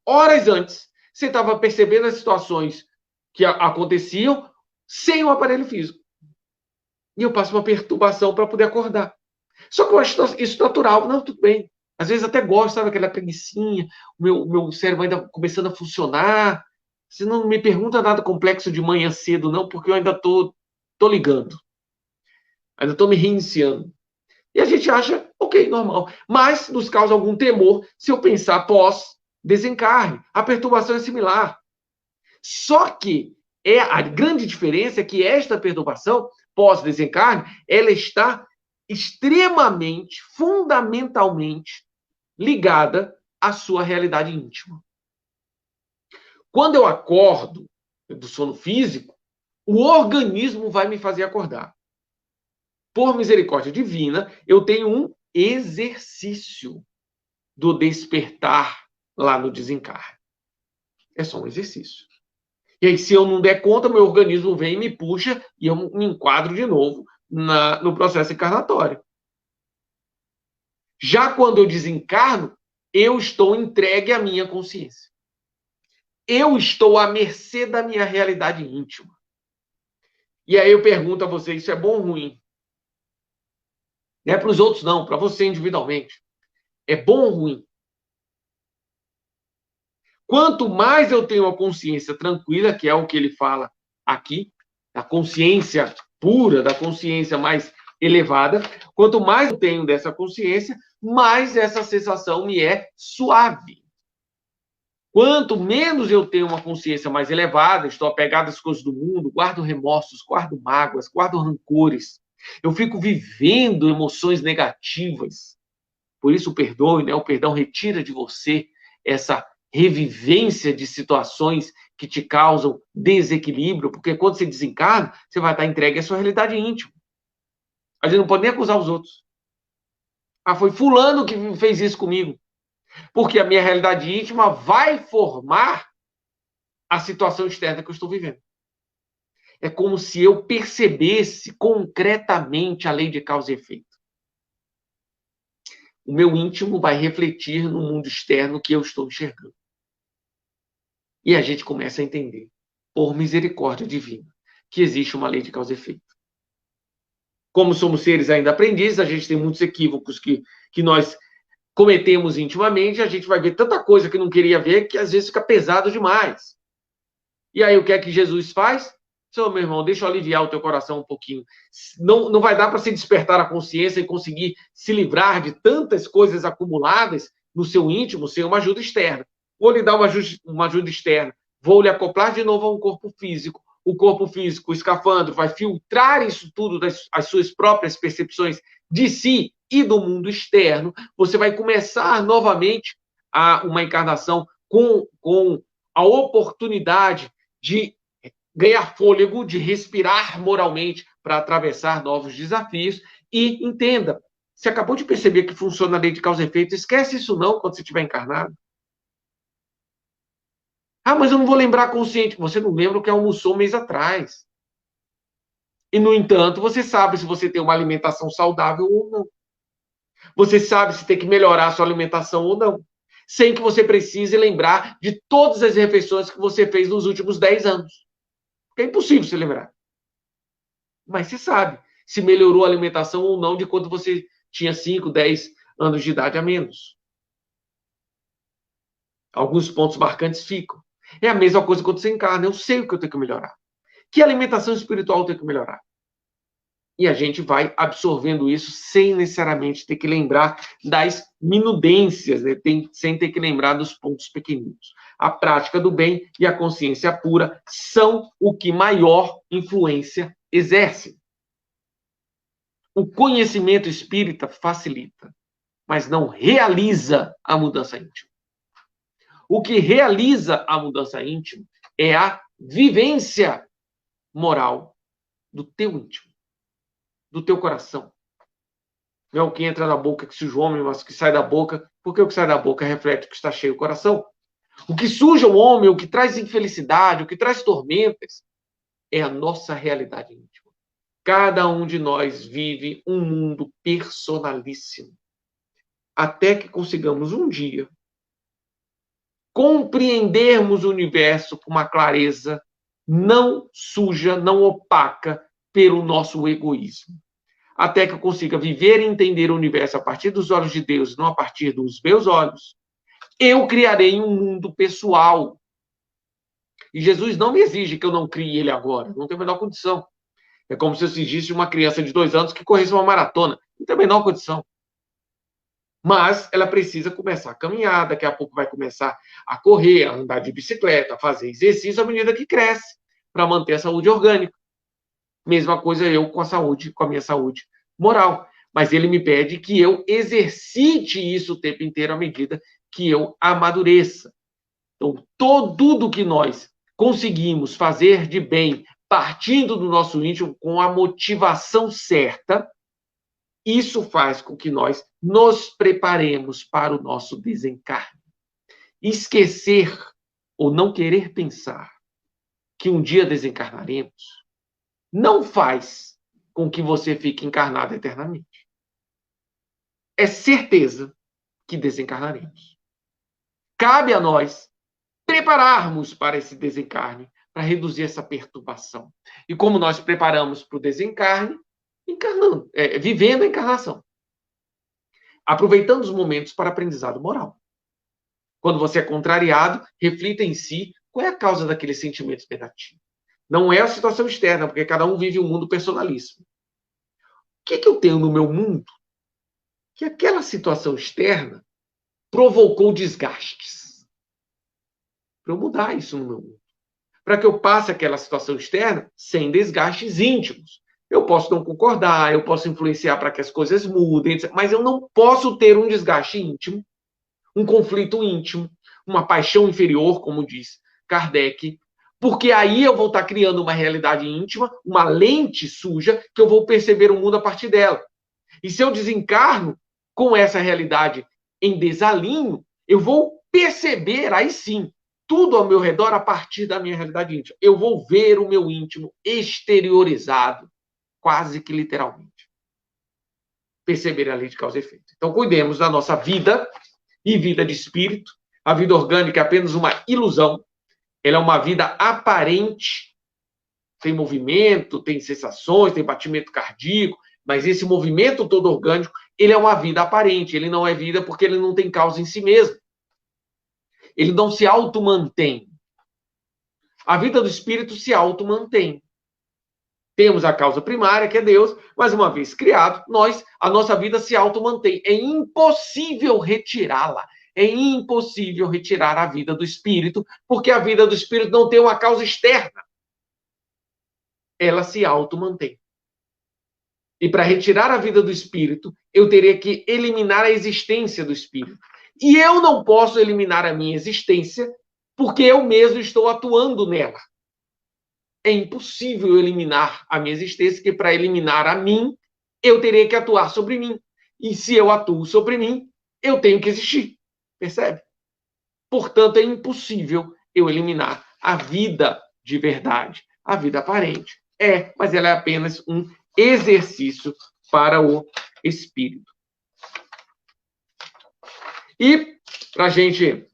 Horas antes, você estava percebendo as situações que aconteciam sem o aparelho físico. E eu passo uma perturbação para poder acordar. Só que eu acho isso natural. Não, tudo bem. Às vezes até gosto, sabe, aquela preguicinha, o meu cérebro ainda começando a funcionar. Você não me pergunta nada complexo de manhã cedo, não, porque eu ainda tô ligando. Ainda estou me reiniciando. E a gente acha, ok, normal. Mas nos causa algum temor se eu pensar pós-desencarne. A perturbação é similar. Só que a grande diferença é que esta perturbação pós-desencarne, ela está extremamente, fundamentalmente ligada à sua realidade íntima. Quando eu acordo do sono físico, o organismo vai me fazer acordar. Por misericórdia divina, eu tenho um exercício do despertar lá no desencarne. É só um exercício. E aí, se eu não der conta, meu organismo vem e me puxa e eu me enquadro de novo no processo encarnatório. Já quando eu desencarno, eu estou entregue à minha consciência. Eu estou à mercê da minha realidade íntima. E aí eu pergunto a você, isso é bom ou ruim? Não é para os outros, não, para você individualmente. É bom ou ruim? Quanto mais eu tenho a consciência tranquila, que é o que ele fala aqui, a consciência pura, da consciência mais elevada, quanto mais eu tenho dessa consciência, mais essa sensação me é suave. Quanto menos eu tenho uma consciência mais elevada, estou apegado às coisas do mundo, guardo remorsos, guardo mágoas, guardo rancores, eu fico vivendo emoções negativas. Por isso o perdoe, né? O perdão retira de você essa revivência de situações que te causam desequilíbrio, porque quando você desencarna, você vai estar entregue à sua realidade íntima. A gente não pode nem acusar os outros. Ah, foi fulano que fez isso comigo. Porque a minha realidade íntima vai formar a situação externa que eu estou vivendo. É como se eu percebesse concretamente a lei de causa e efeito. O meu íntimo vai refletir no mundo externo que eu estou enxergando. E a gente começa a entender, por misericórdia divina, que existe uma lei de causa e efeito. Como somos seres ainda aprendizes, a gente tem muitos equívocos que nós cometemos intimamente, a gente vai ver tanta coisa que não queria ver, que às vezes fica pesado demais. E aí o que é que Jesus faz? Seu meu irmão, deixa eu aliviar o teu coração um pouquinho. Não vai dar para se despertar a consciência e conseguir se livrar de tantas coisas acumuladas no seu íntimo sem uma ajuda externa. Vou lhe dar uma ajuda externa. Vou lhe acoplar de novo a um corpo físico. O corpo físico, o escafandro, vai filtrar isso tudo das suas próprias percepções de si e do mundo externo. Você vai começar novamente uma encarnação com a oportunidade de ganhar fôlego, de respirar moralmente para atravessar novos desafios. E entenda, você acabou de perceber que funciona a lei de causa e efeito, esquece isso não quando você estiver encarnado. Ah, mas eu não vou lembrar consciente. Você não lembra o que almoçou um mês atrás. E, no entanto, você sabe se você tem uma alimentação saudável ou não. Você sabe se tem que melhorar a sua alimentação ou não. Sem que você precise lembrar de todas as refeições que você fez nos últimos 10 anos. Porque é impossível se lembrar. Mas você sabe se melhorou a alimentação ou não de quando você tinha 5, 10 anos de idade a menos. Alguns pontos marcantes ficam. É a mesma coisa quando você encarna. Eu sei o que eu tenho que melhorar. Que alimentação espiritual eu tenho que melhorar? E a gente vai absorvendo isso sem necessariamente ter que lembrar das minudências, né? Sem ter que lembrar dos pontos pequeninos. A prática do bem e a consciência pura são o que maior influência exerce. O conhecimento espírita facilita, mas não realiza a mudança íntima. O que realiza a mudança íntima é a vivência moral do teu íntimo, do teu coração. Não é o que entra na boca que suja o homem, mas o que sai da boca, porque o que sai da boca reflete o que está cheio o coração. O que suja o homem, o que traz infelicidade, o que traz tormentas, é a nossa realidade íntima. Cada um de nós vive um mundo personalíssimo. Até que consigamos um dia compreendermos o universo com uma clareza não suja, não opaca pelo nosso egoísmo. Até que eu consiga viver e entender o universo a partir dos olhos de Deus, não a partir dos meus olhos, eu criarei um mundo pessoal. E Jesus não me exige que eu não crie ele agora, não tem a menor condição. É como se eu exigisse uma criança de 2 anos que corresse uma maratona, não tem a menor condição. Mas ela precisa começar a caminhar, daqui a pouco vai começar a correr, a andar de bicicleta, a fazer exercício à medida que cresce, para manter a saúde orgânica. Mesma coisa eu com a saúde, com a minha saúde moral. Mas ele me pede que eu exercite isso o tempo inteiro à medida que eu amadureça. Então, tudo que nós conseguimos fazer de bem, partindo do nosso íntimo, com a motivação certa, isso faz com que nós nos preparemos para o nosso desencarne. Esquecer ou não querer pensar que um dia desencarnaremos não faz com que você fique encarnado eternamente. É certeza que desencarnaremos. Cabe a nós prepararmos para esse desencarne, para reduzir essa perturbação. E como nós preparamos para o desencarne? Encarnando, vivendo a encarnação. Aproveitando os momentos para aprendizado moral. Quando você é contrariado, reflita em si qual é a causa daqueles sentimentos negativos. Não é a situação externa, porque cada um vive um mundo personalíssimo. O que eu tenho no meu mundo que aquela situação externa provocou desgastes? Para eu mudar isso no meu mundo. Para que eu passe aquela situação externa sem desgastes íntimos. Eu posso não concordar, eu posso influenciar para que as coisas mudem, mas eu não posso ter um desgaste íntimo, um conflito íntimo, uma paixão inferior, como diz Kardec, porque aí eu vou estar criando uma realidade íntima, uma lente suja, que eu vou perceber o mundo a partir dela. E se eu desencarno com essa realidade em desalinho, eu vou perceber, aí sim, tudo ao meu redor a partir da minha realidade íntima. Eu vou ver o meu íntimo exteriorizado, quase que literalmente. Perceber a lei de causa e efeito. Então, cuidemos da nossa vida e vida de espírito. A vida orgânica é apenas uma ilusão. Ela é uma vida aparente. Tem movimento, tem sensações, tem batimento cardíaco, mas esse movimento todo orgânico, ele é uma vida aparente. Ele não é vida porque ele não tem causa em si mesmo. Ele não se automantém. A vida do espírito se automantém. Temos a causa primária, que é Deus, mas uma vez criado, a nossa vida se automantém. É impossível retirá-la. É impossível retirar a vida do espírito, porque a vida do espírito não tem uma causa externa. Ela se automantém. E para retirar a vida do espírito, eu teria que eliminar a existência do espírito. E eu não posso eliminar a minha existência, porque eu mesmo estou atuando nela. É impossível eliminar a minha existência, porque para eliminar a mim, eu teria que atuar sobre mim. E se eu atuo sobre mim, eu tenho que existir. Percebe? Portanto, é impossível eu eliminar a vida de verdade, a vida aparente. Mas ela é apenas um exercício para o espírito. E, para a gente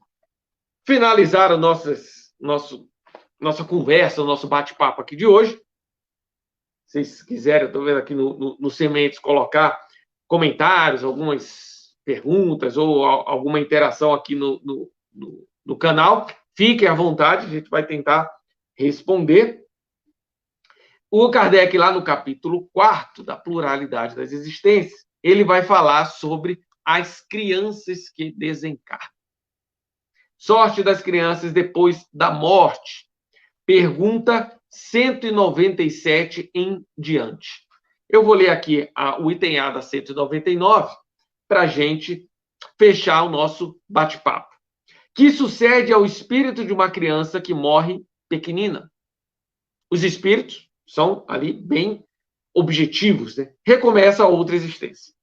finalizar a nossa conversa, o nosso bate-papo aqui de hoje, se vocês quiserem, eu estou vendo aqui no Sementes colocar comentários, algumas perguntas ou alguma interação aqui no canal, fiquem à vontade, a gente vai tentar responder. O Kardec, lá no capítulo 4 da pluralidade das existências, ele vai falar sobre as crianças que desencarnam. Sorte das crianças depois da morte. Pergunta 197 em diante. Eu vou ler aqui o item A da 199 para a gente fechar o nosso bate-papo. Que sucede ao espírito de uma criança que morre pequenina? Os espíritos São ali bem objetivos, né? Recomeça a outra existência.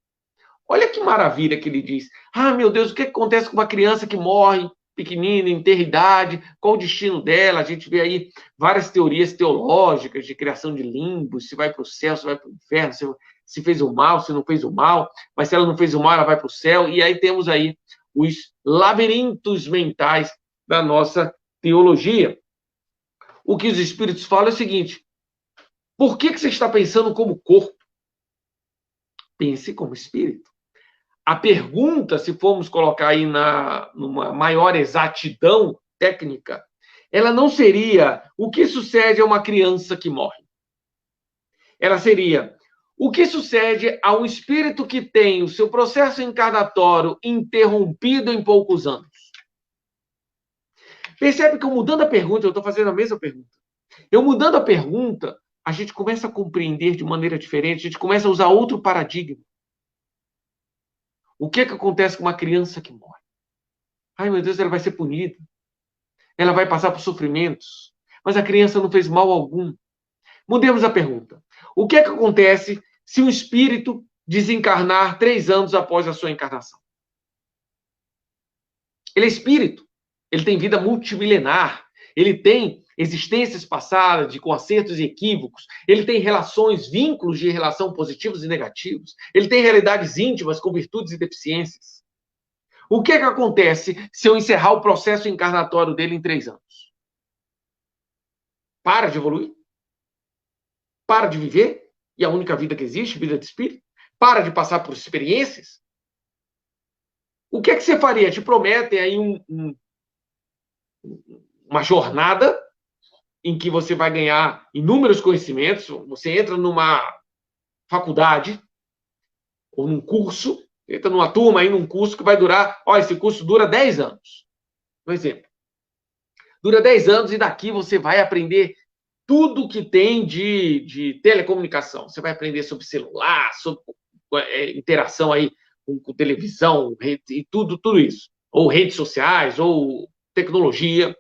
Olha que maravilha que ele diz. Ah, meu Deus, o que acontece com uma criança que morre pequenina, em ter idade? Qual o destino dela? A gente vê aí várias teorias teológicas de criação de limbos, se vai para o céu, se vai para o inferno, se fez o mal, se não fez o mal, mas se ela não fez o mal, ela vai para o céu. E aí temos aí os labirintos mentais da nossa teologia. O que os espíritos falam é o seguinte: por que você está pensando como corpo? Pense como espírito. A pergunta, se formos colocar aí numa maior exatidão técnica, ela não seria o que sucede a uma criança que morre. Ela seria o que sucede a um espírito que tem o seu processo encarnatório interrompido em poucos anos. Percebe que eu mudando a pergunta, eu estou fazendo a mesma pergunta. Eu mudando a pergunta, a gente começa a compreender de maneira diferente, a gente começa a usar outro paradigma. O que acontece com uma criança que morre? Ai, meu Deus, ela vai ser punida. Ela vai passar por sofrimentos. Mas a criança não fez mal algum. Mudemos a pergunta. O que acontece se um espírito desencarnar 3 anos após a sua encarnação? Ele é espírito. Ele tem vida multimilenar. Ele tem existências passadas com acertos e equívocos. Ele tem relações, vínculos de relação positivos e negativos. Ele tem realidades íntimas com virtudes e deficiências. O que acontece se eu encerrar o processo encarnatório dele em 3 anos? Para de evoluir? Para de viver? E a única vida que existe, vida de espírito? Para de passar por experiências? O que você faria? Te prometem aí uma jornada em que você vai ganhar inúmeros conhecimentos. Você entra numa faculdade ou num curso, entra numa turma aí, num curso que vai durar... esse curso dura 10 anos. Por exemplo. Dura 10 anos e daqui você vai aprender tudo que tem de telecomunicação. Você vai aprender sobre celular, sobre interação aí com televisão, e tudo isso. Ou redes sociais, ou tecnologia,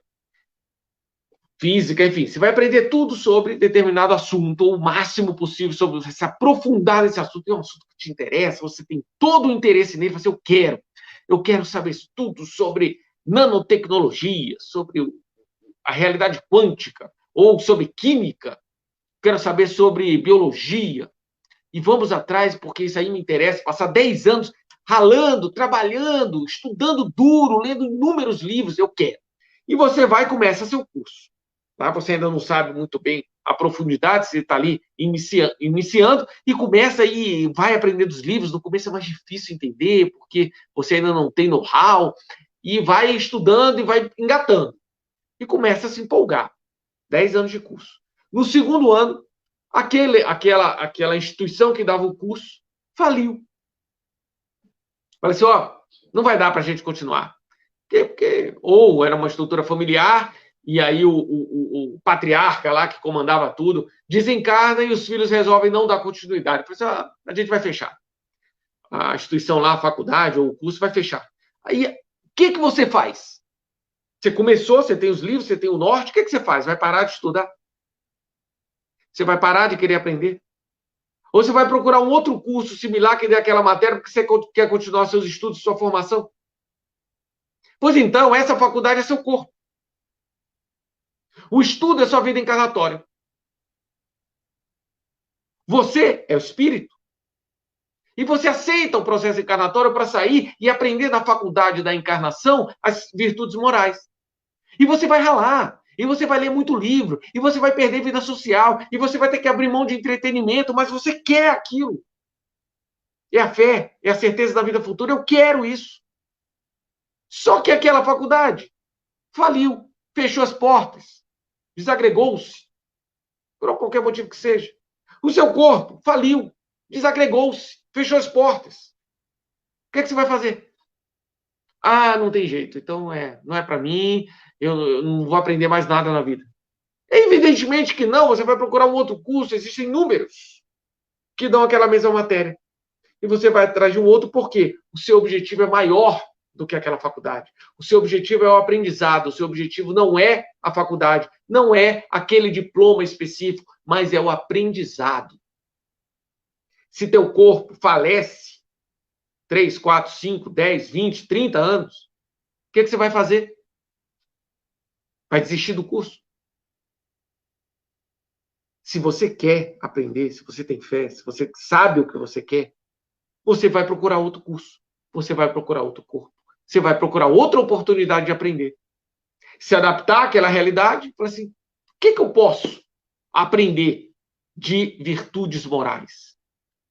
física, enfim. Você vai aprender tudo sobre determinado assunto, ou o máximo possível, sobre se aprofundar nesse assunto. É um assunto que te interessa, você tem todo o interesse nele, você, eu quero saber tudo sobre nanotecnologia, sobre a realidade quântica, ou sobre química, quero saber sobre biologia, e vamos atrás, porque isso aí me interessa, passar 10 anos ralando, trabalhando, estudando duro, lendo inúmeros livros, eu quero. E você vai e começa seu curso. Tá? Você ainda não sabe muito bem a profundidade, você está ali iniciando, e começa e vai aprendendo os livros. No começo é mais difícil entender, porque você ainda não tem know-how, e vai estudando e vai engatando. E começa a se empolgar. 10 anos de curso. No segundo ano, aquela instituição que dava o curso faliu. Falei assim, não vai dar para a gente continuar. Porque ou era uma estrutura familiar, e aí o patriarca lá, que comandava tudo, desencarna e os filhos resolvem não dar continuidade. Falei assim, a gente vai fechar. A instituição lá, a faculdade ou o curso vai fechar. Aí, o que você faz? Você começou, você tem os livros, você tem o norte, o que você faz? Vai parar de estudar? Você vai parar de querer aprender? Ou você vai procurar um outro curso similar que dê aquela matéria porque você quer continuar seus estudos, sua formação? Pois então, essa faculdade é seu corpo. O estudo é sua vida encarnatória. Você é o espírito. E você aceita o processo encarnatório para sair e aprender na faculdade da encarnação as virtudes morais. E você vai ralar. E você vai ler muito livro, e você vai perder vida social, e você vai ter que abrir mão de entretenimento, mas você quer aquilo. É a fé, é a certeza da vida futura, eu quero isso. Só que aquela faculdade faliu, fechou as portas, desagregou-se, por qualquer motivo que seja. O seu corpo faliu, desagregou-se, fechou as portas. O que você vai fazer? Não tem jeito, então não é para mim, eu não vou aprender mais nada na vida. Evidentemente que não, você vai procurar um outro curso, existem números que dão aquela mesma matéria. E você vai atrás de um outro, porque o seu objetivo é maior do que aquela faculdade. O seu objetivo é o aprendizado, o seu objetivo não é a faculdade, não é aquele diploma específico, mas é o aprendizado. Se teu corpo falece 3, 4, 5, 10, 20, 30 anos, o que você vai fazer? Vai desistir do curso? Se você quer aprender, se você tem fé, se você sabe o que você quer, você vai procurar outro curso, você vai procurar outro corpo, você vai procurar outra oportunidade de aprender. Se adaptar àquela realidade, falar assim, o que eu posso aprender de virtudes morais?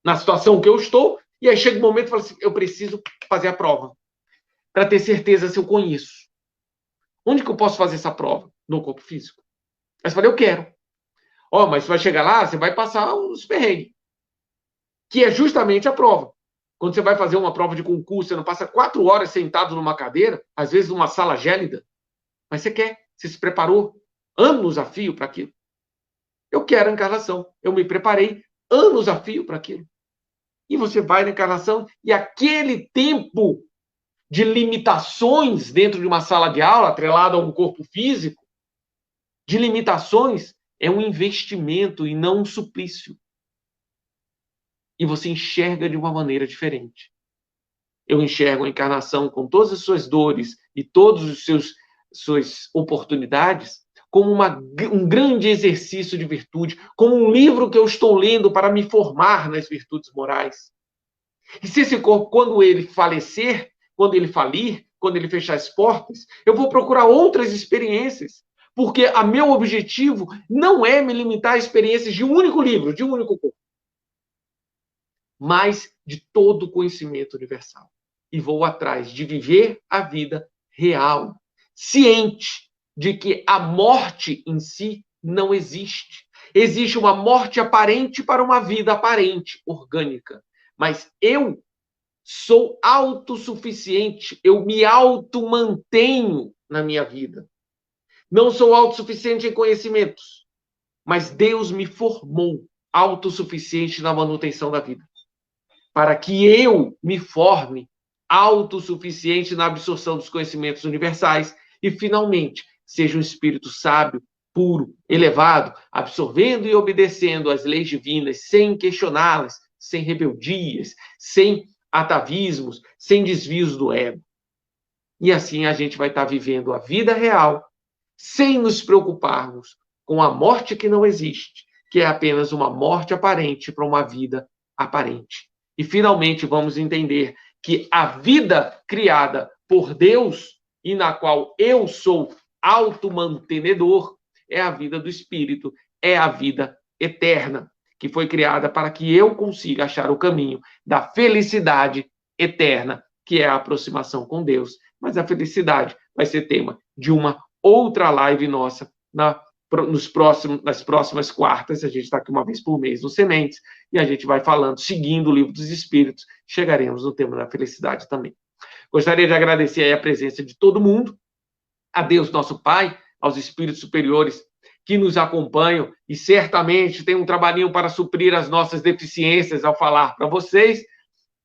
Na situação que eu estou, e aí chega um momento e fala assim, eu preciso fazer a prova, para ter certeza se eu conheço. Onde que eu posso fazer essa prova? No corpo físico. Aí você fala, eu quero. Mas você vai chegar lá, você vai passar uns perrengues, que é justamente a prova. Quando você vai fazer uma prova de concurso, você não passa 4 horas sentado numa cadeira, às vezes numa sala gélida, mas você quer, você se preparou anos a fio para aquilo. Eu quero a encarnação, eu me preparei anos a fio para aquilo. E você vai na encarnação e aquele tempo de limitações dentro de uma sala de aula, atrelado a um corpo físico, de limitações, é um investimento e não um suplício. E você enxerga de uma maneira diferente. Eu enxergo a encarnação com todas as suas dores e todas as suas oportunidades como um grande exercício de virtude, como um livro que eu estou lendo para me formar nas virtudes morais. E se esse corpo, quando ele falecer, quando ele falir, quando ele fechar as portas, eu vou procurar outras experiências, porque o meu objetivo não é me limitar a experiências de um único livro, de um único corpo, mas de todo o conhecimento universal. E vou atrás de viver a vida real, ciente de que a morte em si não existe. Existe uma morte aparente para uma vida aparente, orgânica. Mas eu sou autossuficiente, eu me automantenho na minha vida. Não sou autossuficiente em conhecimentos, mas Deus me formou autossuficiente na manutenção da vida. Para que eu me forme autossuficiente na absorção dos conhecimentos universais e, finalmente, seja um espírito sábio, puro, elevado, absorvendo e obedecendo às leis divinas sem questioná-las, sem rebeldias, sem atavismos, sem desvios do ego. E assim a gente vai estar vivendo a vida real, sem nos preocuparmos com a morte que não existe, que é apenas uma morte aparente para uma vida aparente. E, finalmente, vamos entender que a vida criada por Deus e na qual eu sou automantenedor é a vida do Espírito, é a vida eterna, que foi criada para que eu consiga achar o caminho da felicidade eterna, que é a aproximação com Deus. Mas a felicidade vai ser tema de uma outra live nossa nas próximas quartas. A gente está aqui uma vez por mês no Sementes, e a gente vai falando, seguindo o Livro dos Espíritos, chegaremos no tema da felicidade também. Gostaria de agradecer aí a presença de todo mundo, a Deus nosso Pai, aos espíritos superiores que nos acompanham e certamente tem um trabalhinho para suprir as nossas deficiências ao falar para vocês,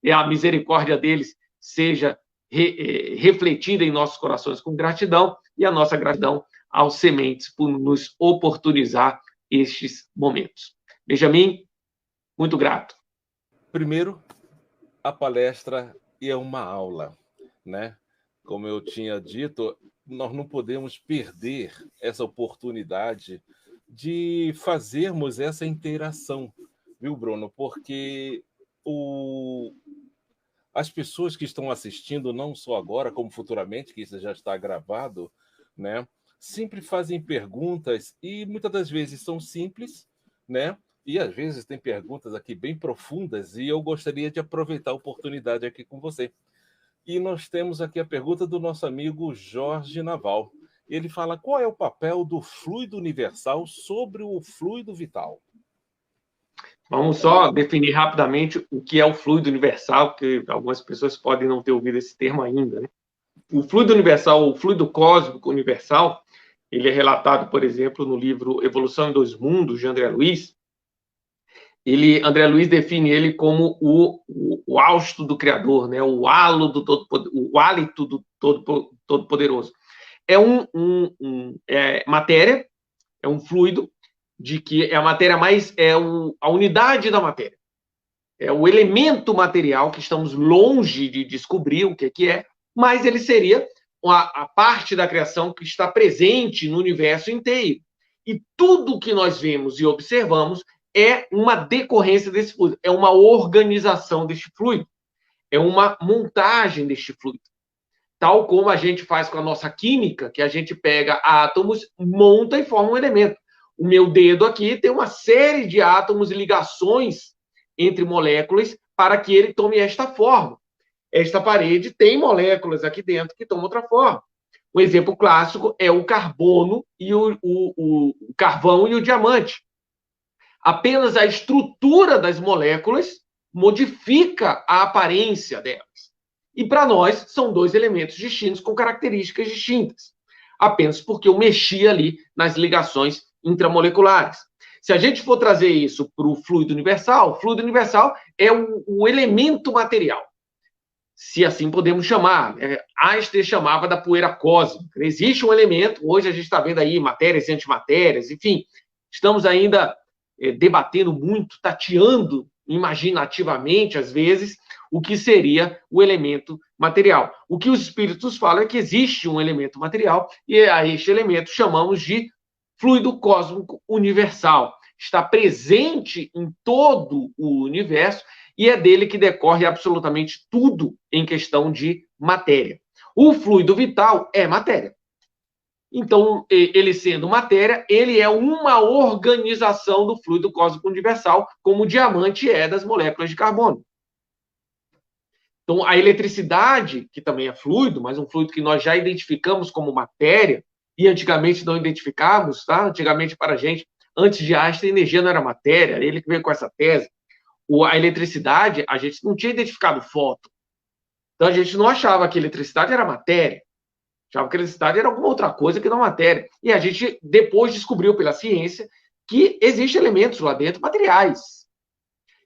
e a misericórdia deles seja refletida em nossos corações com gratidão, e a nossa gratidão aos Sementes por nos oportunizar estes momentos. Benjamin, muito grato. Primeiro, a palestra é uma aula, né? Como eu tinha dito, nós não podemos perder essa oportunidade de fazermos essa interação, viu, Bruno? Porque as pessoas que estão assistindo, não só agora, como futuramente, que isso já está gravado, né? Sempre fazem perguntas e muitas das vezes são simples, né? E às vezes tem perguntas aqui bem profundas e eu gostaria de aproveitar a oportunidade aqui com você. E nós temos aqui a pergunta do nosso amigo Jorge Naval. Ele fala: qual é o papel do fluido universal sobre o fluido vital? Vamos só definir rapidamente o que é o fluido universal, porque algumas pessoas podem não ter ouvido esse termo ainda, né? O fluido universal, o fluido cósmico universal, ele é relatado, por exemplo, no livro Evolução em Dois Mundos, de André Luiz. André Luiz define ele como o hausto do Criador, né? O halo do o hálito do Todo-Poderoso. É matéria, é um fluido, de que é a matéria mais, a unidade da matéria. É o elemento material que estamos longe de descobrir o que é, mas ele seria a parte da criação que está presente no universo inteiro. E tudo que nós vemos e observamos é uma decorrência desse fluido, é uma organização deste fluido, é uma montagem deste fluido. Tal como a gente faz com a nossa química, que a gente pega átomos, monta e forma um elemento. O meu dedo aqui tem uma série de átomos e ligações entre moléculas para que ele tome esta forma. Esta parede tem moléculas aqui dentro que tomam outra forma. Um exemplo clássico é o carbono e o carvão e o diamante. Apenas a estrutura das moléculas modifica a aparência delas. E para nós, são dois elementos distintos com características distintas. Apenas porque eu mexi ali nas ligações intramoleculares. Se a gente for trazer isso para o fluido universal é o elemento material, se assim podemos chamar. Einstein chamava da poeira cósmica. Existe um elemento, hoje a gente está vendo aí matérias e antimatérias, enfim, estamos ainda debatendo muito, tateando imaginativamente, às vezes, o que seria o elemento material. O que os espíritos falam é que existe um elemento material, e a este elemento chamamos de fluido cósmico universal. Está presente em todo o universo e é dele que decorre absolutamente tudo em questão de matéria. O fluido vital é matéria. Então, ele sendo matéria, ele é uma organização do fluido cósmico universal, como o diamante é das moléculas de carbono. Então, a eletricidade, que também é fluido, mas um fluido que nós já identificamos como matéria, e antigamente não identificávamos, tá? Antigamente, para a gente, antes de Einstein, a energia não era matéria, ele que veio com essa tese. A eletricidade, a gente não tinha identificado fóton. Então, a gente não achava que eletricidade era matéria. Achava que eletricidade era alguma outra coisa que não matéria. E a gente depois descobriu pela ciência que existem elementos lá dentro materiais.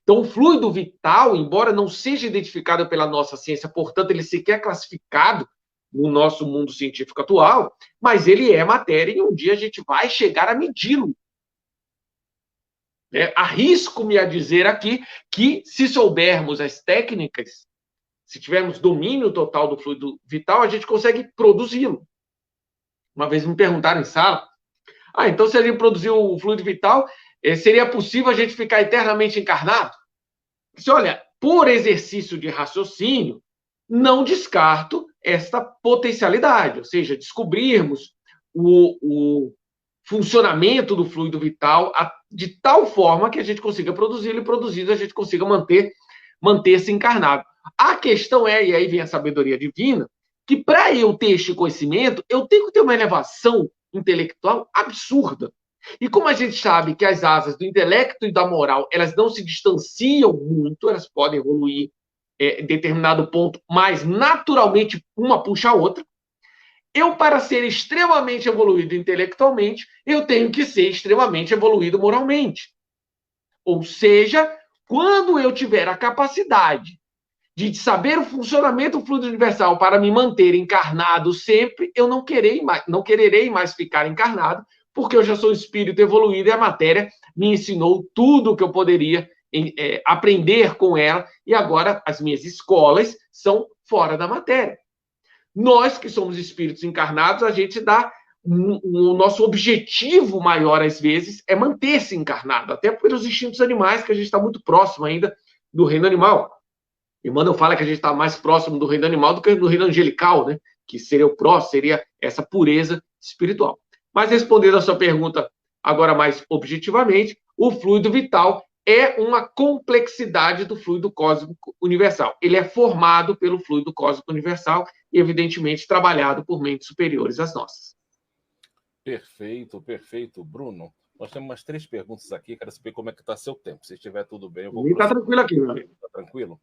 Então, o fluido vital, embora não seja identificado pela nossa ciência, portanto, ele sequer é classificado no nosso mundo científico atual, mas ele é matéria e um dia a gente vai chegar a medi-lo. Arrisco-me a dizer aqui que, se soubermos as técnicas, se tivermos domínio total do fluido vital, a gente consegue produzi-lo. Uma vez me perguntaram em sala, então se a gente produzir o fluido vital, seria possível a gente ficar eternamente encarnado? Eu disse, olha, por exercício de raciocínio, não descarto esta potencialidade, ou seja, descobrirmos o funcionamento do fluido vital de tal forma que a gente consiga produzi-lo e produzido a gente consiga manter-se encarnado. A questão é, e aí vem a sabedoria divina, que para eu ter este conhecimento, eu tenho que ter uma elevação intelectual absurda. E como a gente sabe que as asas do intelecto e da moral, elas não se distanciam muito, elas podem evoluir em determinado ponto, mas naturalmente uma puxa a outra, eu, para ser extremamente evoluído intelectualmente, eu tenho que ser extremamente evoluído moralmente. Ou seja, quando eu tiver a capacidade de saber o funcionamento do fluido universal para me manter encarnado sempre, eu não quererei mais ficar encarnado, porque eu já sou um espírito evoluído e a matéria me ensinou tudo o que eu poderia aprender com ela, e agora as minhas escolas são fora da matéria. Nós, que somos espíritos encarnados, a gente dá o nosso objetivo maior, às vezes, é manter-se encarnado, até pelos instintos animais, que a gente está muito próximo ainda do reino animal. Emmanuel fala que a gente está mais próximo do reino animal do que do reino angelical, né? Que seria o próximo, seria essa pureza espiritual. Mas respondendo a sua pergunta agora mais objetivamente, o fluido vital é uma complexidade do fluido cósmico universal. Ele é formado pelo fluido cósmico universal e, evidentemente, trabalhado por mentes superiores às nossas. Perfeito, perfeito. Bruno, nós temos umas 3 perguntas aqui, quero saber como é que está seu tempo. Se estiver tudo bem, eu vou... Está tranquilo aqui, meu amigo. Está tranquilo?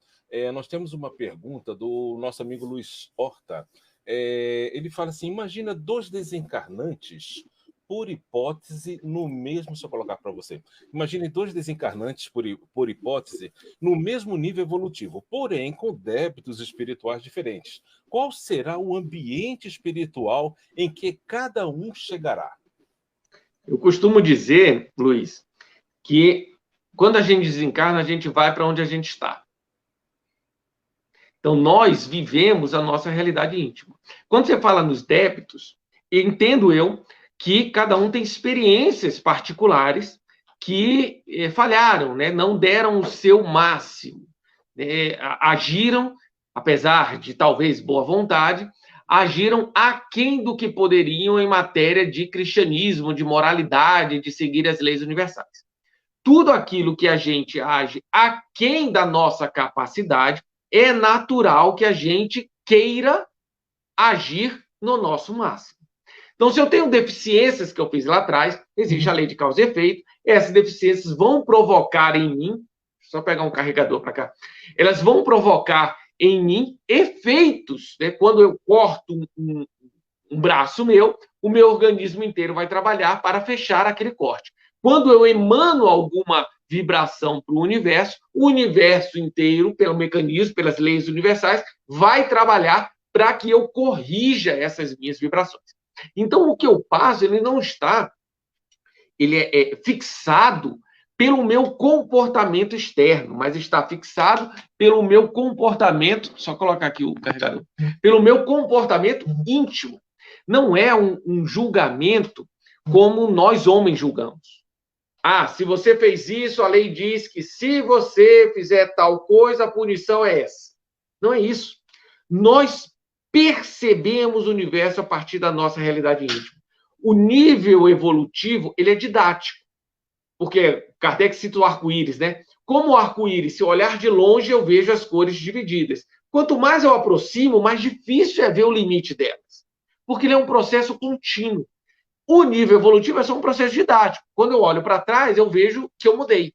Nós temos uma pergunta do nosso amigo Luiz Horta. Ele fala assim, imagina 2 desencarnantes por hipótese, no mesmo, se eu colocar para você. Imagine dois desencarnantes, por hipótese, no mesmo nível evolutivo, porém com débitos espirituais diferentes. Qual será o ambiente espiritual em que cada um chegará? Eu costumo dizer, Luiz, que quando a gente desencarna, a gente vai para onde a gente está. Então, nós vivemos a nossa realidade íntima. Quando você fala nos débitos, entendo eu que cada um tem experiências particulares que falharam, né? Não deram o seu máximo. Agiram, apesar de talvez boa vontade, agiram aquém do que poderiam em matéria de cristianismo, de moralidade, de seguir as leis universais. Tudo aquilo que a gente age aquém da nossa capacidade, é natural que a gente queira agir no nosso máximo. Então, se eu tenho deficiências que eu fiz lá atrás, existe a lei de causa e efeito, essas deficiências vão provocar em mim, só pegar um carregador para cá, elas vão provocar em mim efeitos, né? Quando eu corto um braço meu, o meu organismo inteiro vai trabalhar para fechar aquele corte. Quando eu emano alguma vibração para o universo inteiro, pelo mecanismo, pelas leis universais, vai trabalhar para que eu corrija essas minhas vibrações. Então, o que eu passo, ele não está, ele é fixado pelo meu comportamento externo, mas está fixado pelo meu comportamento, só colocar aqui o carregador, pelo meu comportamento íntimo. Não é um julgamento como nós homens julgamos. Ah, se você fez isso, a lei diz que se você fizer tal coisa, a punição é essa. Não é isso. Nós percebemos o universo a partir da nossa realidade íntima. O nível evolutivo, ele é didático. Porque Kardec cita o arco-íris, né? Como o arco-íris, se eu olhar de longe, eu vejo as cores divididas. Quanto mais eu aproximo, mais difícil é ver o limite delas. Porque ele é um processo contínuo. O nível evolutivo é só um processo didático. Quando eu olho para trás, eu vejo que eu mudei.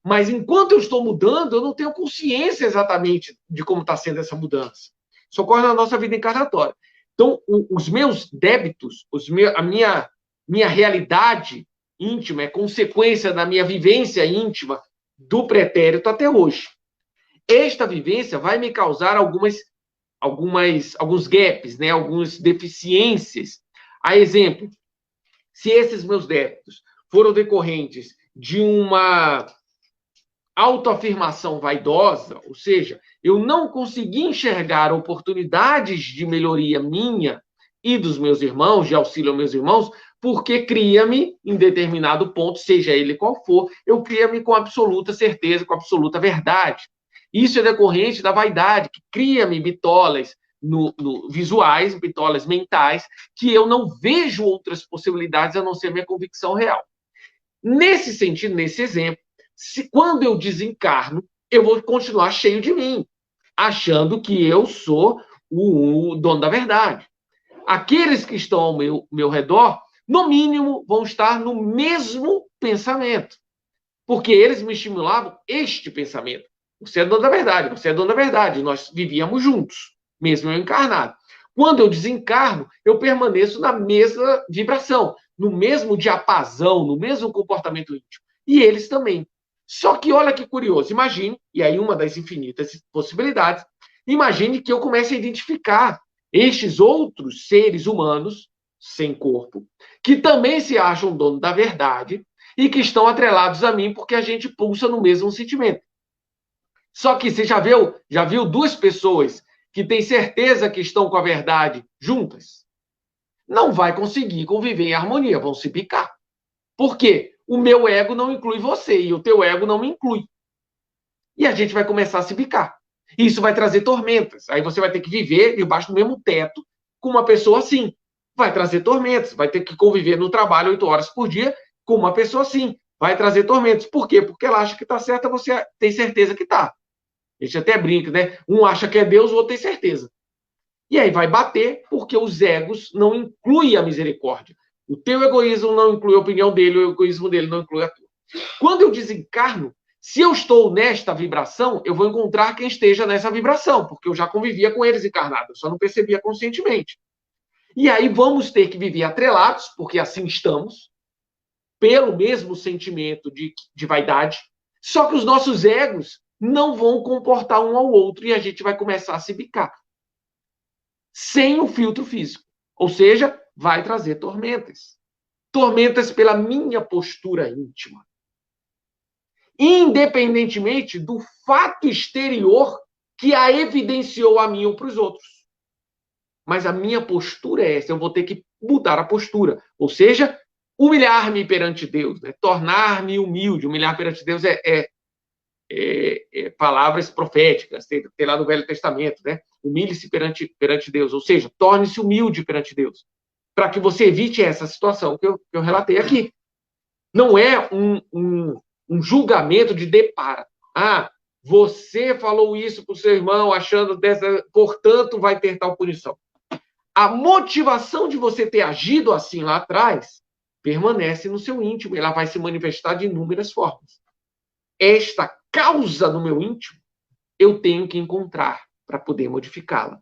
Mas enquanto eu estou mudando, eu não tenho consciência exatamente de como está sendo essa mudança. Isso ocorre na nossa vida encarnatória. Então, os meus débitos, a minha realidade íntima é consequência da minha vivência íntima do pretérito até hoje. Esta vivência vai me causar alguns gaps, né? Algumas deficiências. A exemplo, se esses meus débitos foram decorrentes de uma autoafirmação vaidosa, ou seja, eu não consegui enxergar oportunidades de melhoria minha e dos meus irmãos, de auxílio aos meus irmãos, porque cria-me, em determinado ponto, seja ele qual for, eu cria-me com absoluta certeza, com absoluta verdade. Isso é decorrente da vaidade, que cria-me bitolas visuais, bitolas mentais, que eu não vejo outras possibilidades a não ser minha convicção real. Nesse sentido, nesse exemplo, quando eu desencarno, eu vou continuar cheio de mim, achando que eu sou o dono da verdade. Aqueles que estão ao meu redor, no mínimo, vão estar no mesmo pensamento, porque eles me estimulavam este pensamento. Você é dono da verdade, você é dono da verdade. Nós vivíamos juntos, mesmo eu encarnado. Quando eu desencarno, eu permaneço na mesma vibração, no mesmo diapasão, no mesmo comportamento íntimo. E eles também. Só que olha que curioso, imagine, e aí uma das infinitas possibilidades, imagine que eu comece a identificar estes outros seres humanos, sem corpo, que também se acham dono da verdade e que estão atrelados a mim porque a gente pulsa no mesmo sentimento. Só que você já viu duas pessoas que têm certeza que estão com a verdade juntas? Não vai conseguir conviver em harmonia, vão se picar. Por quê? O meu ego não inclui você e o teu ego não me inclui. E a gente vai começar a se picar. Isso vai trazer tormentas. Aí você vai ter que viver debaixo do mesmo teto com uma pessoa assim. Vai trazer tormentas. Vai ter que conviver no trabalho 8 horas por dia com uma pessoa assim. Vai trazer tormentos. Por quê? Porque ela acha que está certa, você tem certeza que está. A gente até brinca, né? Um acha que é Deus, o outro tem certeza. E aí vai bater porque os egos não incluem a misericórdia. O teu egoísmo não inclui a opinião dele, o egoísmo dele não inclui a tua. Quando eu desencarno, se eu estou nesta vibração, eu vou encontrar quem esteja nessa vibração, porque eu já convivia com eles encarnados, só não percebia conscientemente. E aí vamos ter que viver atrelados, porque assim estamos, pelo mesmo sentimento de vaidade, só que os nossos egos não vão comportar um ao outro e a gente vai começar a se bicar. Sem o filtro físico. Ou seja, vai trazer tormentas. Tormentas pela minha postura íntima. Independentemente do fato exterior que a evidenciou a mim ou para os outros. Mas a minha postura é essa, eu vou ter que mudar a postura. Ou seja, humilhar-me perante Deus, né? Tornar-me humilde. Humilhar perante Deus palavras proféticas, tem lá no Velho Testamento, né? Humilhe-se perante Deus, ou seja, torne-se humilde perante Deus, para que você evite essa situação que eu relatei aqui. Não é um julgamento de depara. Ah, você falou isso para o seu irmão achando dessa, portanto vai ter tal punição. A motivação de você ter agido assim lá atrás permanece no seu íntimo, ela vai se manifestar de inúmeras formas. Esta causa no meu íntimo, eu tenho que encontrar para poder modificá-la.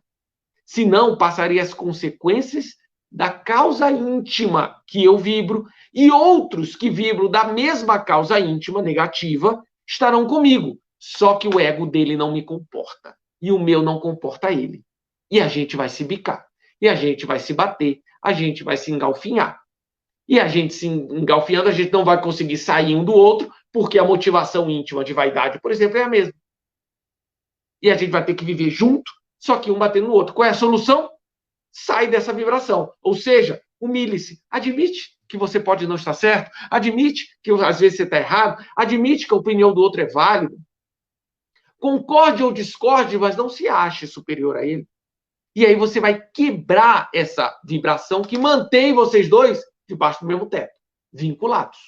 Senão, passaria as consequências da causa íntima que eu vibro e outros que vibram da mesma causa íntima negativa estarão comigo. Só que o ego dele não me comporta e o meu não comporta ele. E a gente vai se bicar, e a gente vai se bater, a gente vai se engalfinhar. E a gente se engalfinhando, a gente não vai conseguir sair um do outro, porque a motivação íntima de vaidade, por exemplo, é a mesma. E a gente vai ter que viver junto, só que um batendo no outro. Qual é a solução? Sai dessa vibração. Ou seja, humilhe-se. Admite que você pode não estar certo. Admite que às vezes você está errado. Admite que a opinião do outro é válida. Concorde ou discorde, mas não se ache superior a ele. E aí você vai quebrar essa vibração que mantém vocês dois debaixo do mesmo teto, vinculados.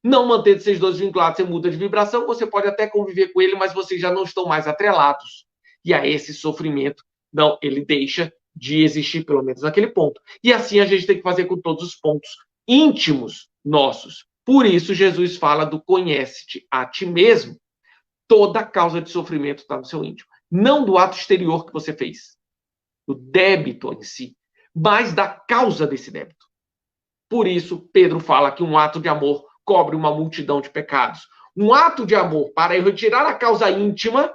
Não mantendo vocês dois vinculados, você muda de vibração, você pode até conviver com ele, mas vocês já não estão mais atrelados. E aí esse sofrimento, não, ele deixa de existir, pelo menos naquele ponto. E assim a gente tem que fazer com todos os pontos íntimos nossos. Por isso Jesus fala do conhece-te a ti mesmo. Toda causa de sofrimento está no seu íntimo. Não do ato exterior que você fez, do débito em si, mas da causa desse débito. Por isso, Pedro fala que um ato de amor cobre uma multidão de pecados. Um ato de amor para eu retirar a causa íntima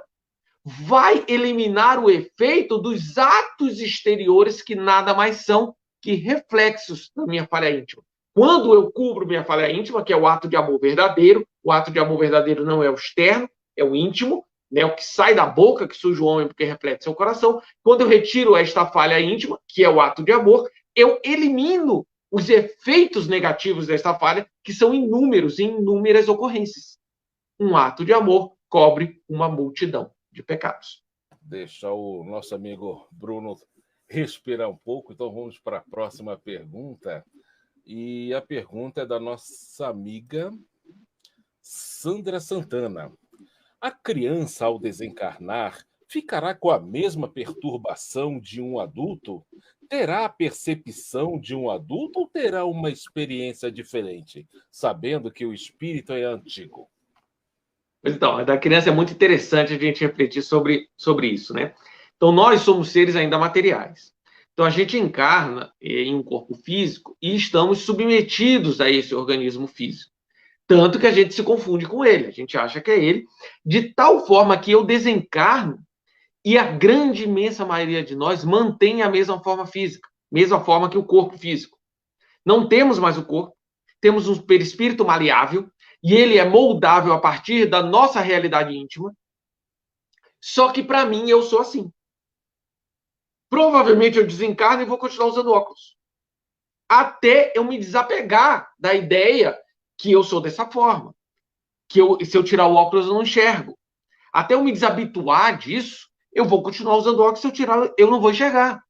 vai eliminar o efeito dos atos exteriores que nada mais são que reflexos da minha falha íntima. Quando eu cubro minha falha íntima, que é o ato de amor verdadeiro, o ato de amor verdadeiro não é o externo, é o íntimo, né, o que sai da boca, que surge o homem porque reflete seu coração. Quando eu retiro esta falha íntima, que é o ato de amor, eu elimino os efeitos negativos desta falha, que são inúmeros, em inúmeras ocorrências. Um ato de amor cobre uma multidão de pecados. Deixa o nosso amigo Bruno respirar um pouco, então vamos para a próxima pergunta. E a pergunta é da nossa amiga Sandra Santana. A criança, ao desencarnar, ficará com a mesma perturbação de um adulto? Terá a percepção de um adulto ou terá uma experiência diferente, sabendo que o espírito é antigo? Então, a da criança é muito interessante a gente refletir sobre isso, né? Então, nós somos seres ainda materiais. Então, a gente encarna em um corpo físico e estamos submetidos a esse organismo físico. Tanto que a gente se confunde com ele, a gente acha que é ele, de tal forma que eu desencarno e a grande, imensa maioria de nós mantém a mesma forma física, mesma forma que o corpo físico. Não temos mais o corpo, temos um perispírito maleável, e ele é moldável a partir da nossa realidade íntima. Só que, para mim, eu sou assim. Provavelmente eu desencarno e vou continuar usando óculos. Até eu me desapegar da ideia que eu sou dessa forma. Que se eu tirar o óculos, eu não enxergo. Até eu me desabituar disso, eu vou continuar usando óculos. Se eu tirar, eu não vou enxergar.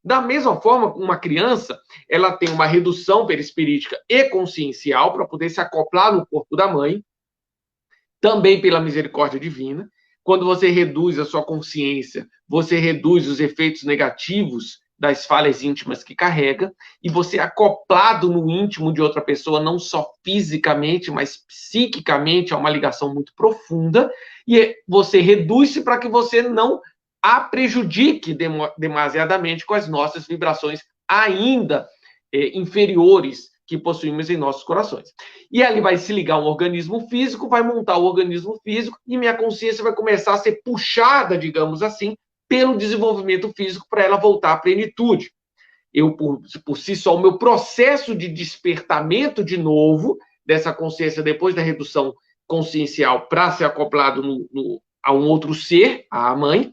Da mesma forma, uma criança, ela tem uma redução perispirítica e consciencial para poder se acoplar no corpo da mãe, também pela misericórdia divina. Quando você reduz a sua consciência, você reduz os efeitos negativos das falhas íntimas que carrega, e você acoplado no íntimo de outra pessoa, não só fisicamente, mas psiquicamente, é uma ligação muito profunda, e você reduz-se para que você não a prejudique demasiadamente com as nossas vibrações ainda inferiores que possuímos em nossos corações. E ali vai se ligar um organismo físico, vai montar o organismo físico e minha consciência vai começar a ser puxada, digamos assim, pelo desenvolvimento físico para ela voltar à plenitude. Eu, por si só, o meu processo de despertamento de novo dessa consciência depois da redução consciencial para ser acoplado a um outro ser, a mãe,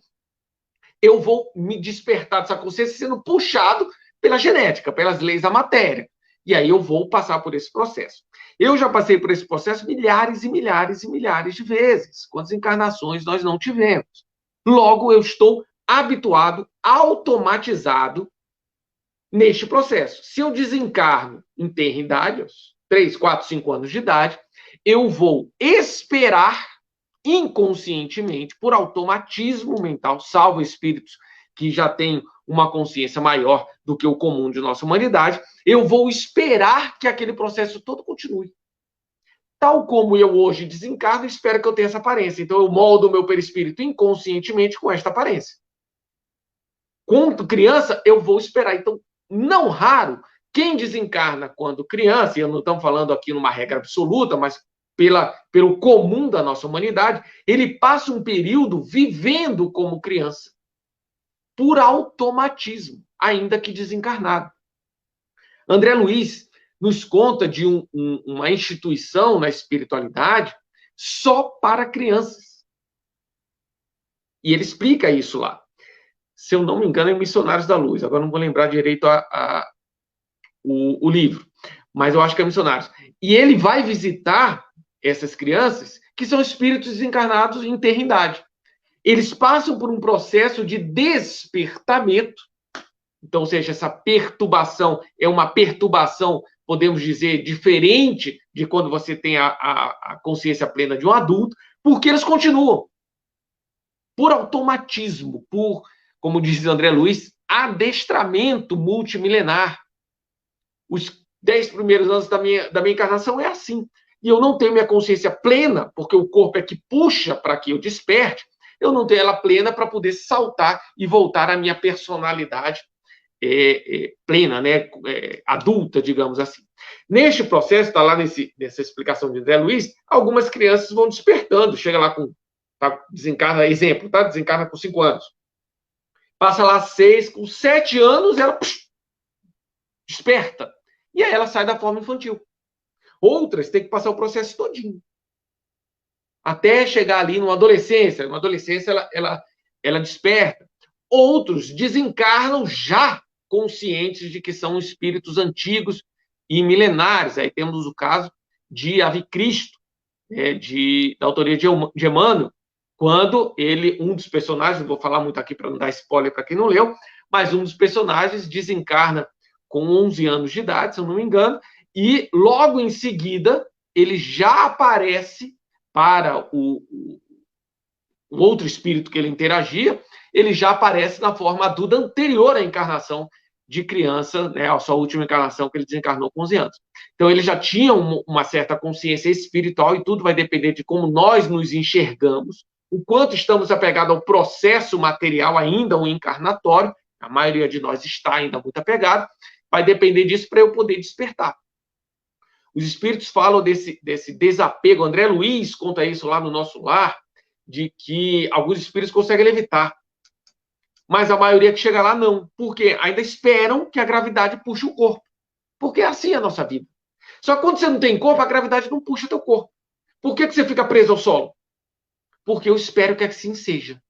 eu vou me despertar dessa consciência sendo puxado pela genética, pelas leis da matéria. E aí eu vou passar por esse processo. Eu já passei por esse processo milhares e milhares e milhares de vezes. Quantas encarnações nós não tivemos? Logo, eu estou habituado, automatizado neste processo. Se eu desencarno em tenra idade, aos 3, 4, 5 anos de idade, eu vou esperar inconscientemente, por automatismo mental, salvo espíritos que já têm uma consciência maior do que o comum de nossa humanidade, eu vou esperar que aquele processo todo continue. Tal como eu hoje desencarno, espero que eu tenha essa aparência. Então, eu moldo o meu perispírito inconscientemente com esta aparência. Quando criança, eu vou esperar. Então, não raro, quem desencarna quando criança, e eu não estamos falando aqui numa regra absoluta, mas pelo comum da nossa humanidade, ele passa um período vivendo como criança, por automatismo, ainda que desencarnado. André Luiz nos conta de uma instituição na espiritualidade só para crianças. E ele explica isso lá. Se eu não me engano, é Missionários da Luz. Agora não vou lembrar direito o livro, mas eu acho que é Missionários. E ele vai visitar essas crianças, que são espíritos desencarnados em tenra idade. Eles passam por um processo de despertamento. Então, ou seja, essa perturbação é uma perturbação, podemos dizer, diferente de quando você tem a consciência plena de um adulto, porque eles continuam por automatismo, por, como diz André Luiz, adestramento multimilenar. Os 10 primeiros anos da minha encarnação é assim. E eu não tenho minha consciência plena, porque o corpo é que puxa para que eu desperte, eu não tenho ela plena para poder saltar e voltar à minha personalidade plena, né? Adulta, digamos assim. Neste processo, está lá nessa explicação de André Luiz, algumas crianças vão despertando, chega lá com, desencarna, exemplo, desencarna com 5 anos. Passa lá 6, com 7 anos, ela desperta. E aí ela sai da forma infantil. Outras têm que passar o processo todinho. Até chegar ali numa adolescência. Na adolescência, ela desperta. Outros desencarnam já conscientes de que são espíritos antigos e milenares. Aí temos o caso de Ave Cristo, da autoria de Emmanuel, quando um dos personagens, não vou falar muito aqui para não dar spoiler para quem não leu, mas um dos personagens desencarna com 11 anos de idade, se eu não me engano, e logo em seguida ele já aparece para o outro espírito que ele interagia, ele já aparece na forma adulta anterior à encarnação de criança, né, a sua última encarnação que ele desencarnou com 11 anos. Então ele já tinha uma certa consciência espiritual e tudo vai depender de como nós nos enxergamos, o quanto estamos apegados ao processo material ainda, o encarnatório, a maioria de nós está ainda muito apegado, vai depender disso para eu poder despertar. Os espíritos falam desse desapego. André Luiz conta isso lá no Nosso Lar, de que alguns espíritos conseguem levitar. Mas a maioria que chega lá, não. Por quê? Ainda esperam que a gravidade puxe o corpo. Porque é assim a nossa vida. Só que quando você não tem corpo, a gravidade não puxa teu corpo. Por que você fica preso ao solo? Porque eu espero que assim seja.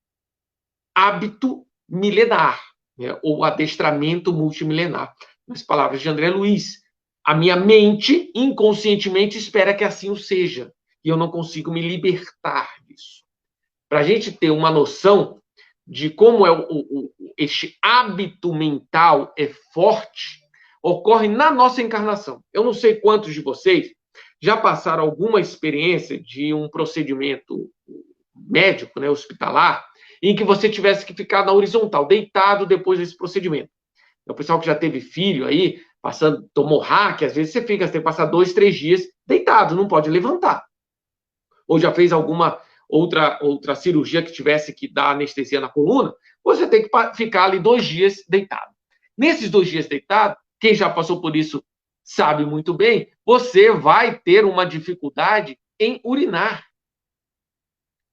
Hábito milenar, né? Ou adestramento multimilenar. Nas palavras de André Luiz. A minha mente, inconscientemente, espera que assim o seja. E eu não consigo me libertar disso. Para a gente ter uma noção de como este hábito mental é forte, ocorre na nossa encarnação. Eu não sei quantos de vocês já passaram alguma experiência de um procedimento médico, né, hospitalar, em que você tivesse que ficar na horizontal, deitado depois desse procedimento. O pessoal que já teve filho aí, tomou hack, às vezes você tem que passar 2, 3 dias deitado, não pode levantar. Ou já fez alguma outra cirurgia que tivesse que dar anestesia na coluna, você tem que ficar ali 2 dias deitado. Nesses 2 dias deitado, quem já passou por isso sabe muito bem, você vai ter uma dificuldade em urinar.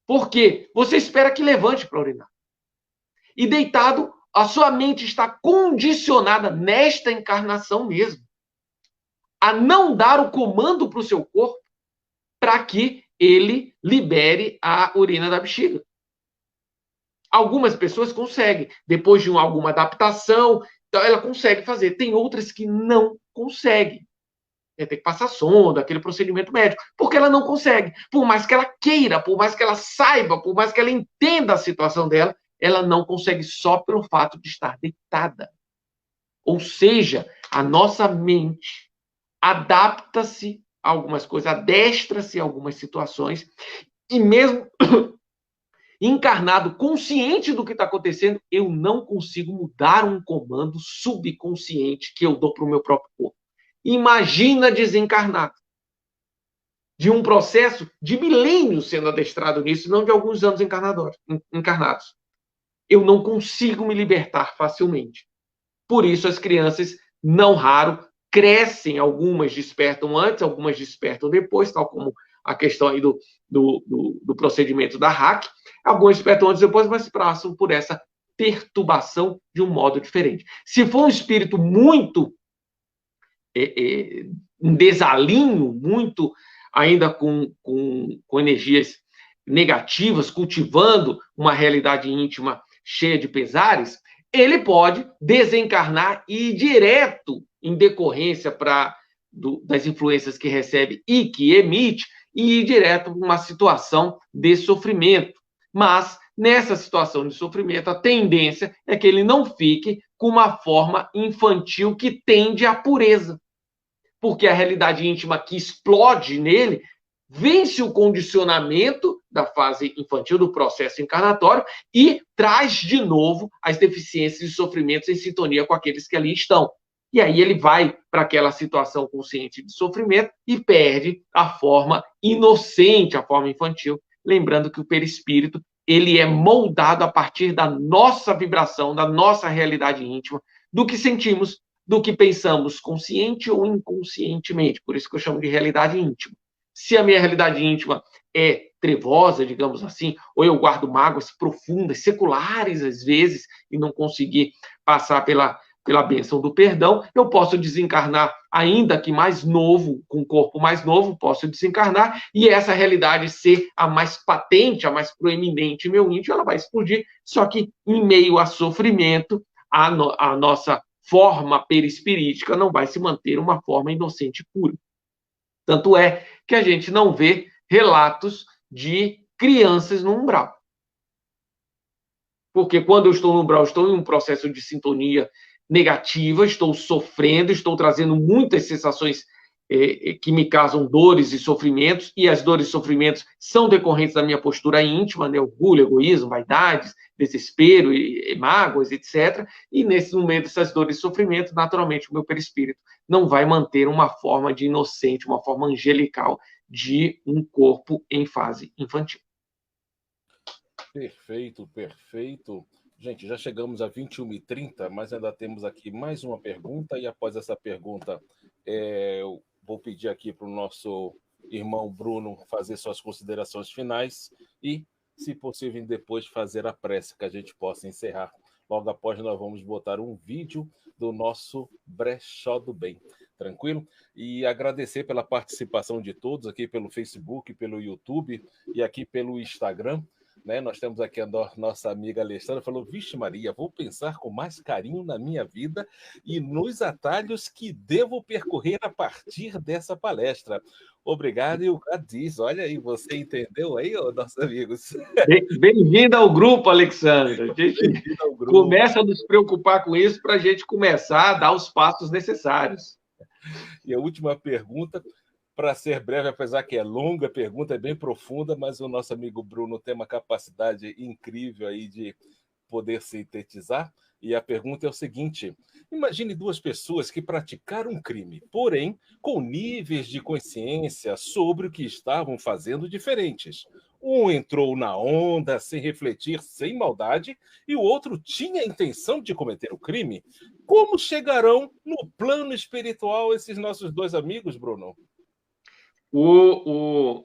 Por quê? Você espera que levante para urinar. E deitado, a sua mente está condicionada nesta encarnação mesmo a não dar o comando para o seu corpo para que ele libere a urina da bexiga. Algumas pessoas conseguem, depois de alguma adaptação, então ela consegue fazer. Tem outras que não conseguem. Tem que passar sonda, aquele procedimento médico, porque ela não consegue. Por mais que ela queira, por mais que ela saiba, por mais que ela entenda a situação dela, ela não consegue só pelo fato de estar deitada. Ou seja, a nossa mente adapta-se a algumas coisas, adestra-se a algumas situações, e mesmo encarnado, consciente do que está acontecendo, eu não consigo mudar um comando subconsciente que eu dou para o meu próprio corpo. Imagina desencarnado. De um processo de milênios sendo adestrado nisso, não de alguns anos encarnados. Eu não consigo me libertar facilmente. Por isso, as crianças, não raro, crescem, algumas despertam antes, algumas despertam depois, tal como a questão aí do procedimento da hack. Algumas despertam antes e depois, mas passam por essa perturbação de um modo diferente. Se for um espírito muito em desalinho, muito ainda com energias negativas, cultivando uma realidade íntima cheia de pesares, ele pode desencarnar e ir direto, em decorrência das influências que recebe e que emite, e ir direto para uma situação de sofrimento. Mas, nessa situação de sofrimento, a tendência é que ele não fique com uma forma infantil que tende à pureza. Porque a realidade íntima que explode nele vence o condicionamento da fase infantil, do processo encarnatório, e traz de novo as deficiências e sofrimentos em sintonia com aqueles que ali estão. E aí ele vai para aquela situação consciente de sofrimento e perde a forma inocente, a forma infantil. Lembrando que o perispírito, ele é moldado a partir da nossa vibração, da nossa realidade íntima, do que sentimos, do que pensamos, consciente ou inconscientemente. Por isso que eu chamo de realidade íntima. Se a minha realidade íntima é trevosa, digamos assim, ou eu guardo mágoas profundas, seculares às vezes, e não consegui passar pela bênção do perdão, eu posso desencarnar, ainda que mais novo, com um corpo mais novo, posso desencarnar, e essa realidade ser a mais patente, a mais proeminente em meu íntimo, ela vai explodir, só que em meio a sofrimento, a nossa forma perispirítica não vai se manter uma forma inocente e pura. Tanto é que a gente não vê relatos de crianças no umbral. Porque quando eu estou no umbral, estou em um processo de sintonia negativa, estou sofrendo, estou trazendo muitas sensações que me causam dores e sofrimentos, e as dores e sofrimentos são decorrentes da minha postura íntima, né? Orgulho, egoísmo, vaidades, desespero, e mágoas, etc. E nesse momento, essas dores e sofrimentos, naturalmente, o meu perispírito não vai manter uma forma de inocente, uma forma angelical de um corpo em fase infantil. Perfeito, perfeito. Gente, já chegamos a 21h30, mas ainda temos aqui mais uma pergunta, e após essa pergunta, eu vou pedir aqui para o nosso irmão Bruno fazer suas considerações finais e, se possível, depois fazer a prece, que a gente possa encerrar. Logo após, nós vamos botar um vídeo do nosso Brechó do Bem. Tranquilo? E agradecer pela participação de todos aqui pelo Facebook, pelo YouTube e aqui pelo Instagram. Né? Nós temos aqui a nossa amiga Alessandra, falou: vixe Maria, vou pensar com mais carinho na minha vida e nos atalhos que devo percorrer a partir dessa palestra. Obrigado, e o diz, olha aí, você entendeu aí, nossos amigos? Bem-vindo ao grupo, Alexandre. A gente começa a nos preocupar com isso para a gente começar a dar os passos necessários. E a última pergunta, para ser breve, apesar que é longa, a pergunta é bem profunda, mas o nosso amigo Bruno tem uma capacidade incrível aí de poder sintetizar. E a pergunta é o seguinte: imagine duas pessoas que praticaram um crime, porém com níveis de consciência sobre o que estavam fazendo diferentes. Um entrou na onda sem refletir, sem maldade, e o outro tinha a intenção de cometer o crime. Como chegarão no plano espiritual esses nossos dois amigos, Bruno? O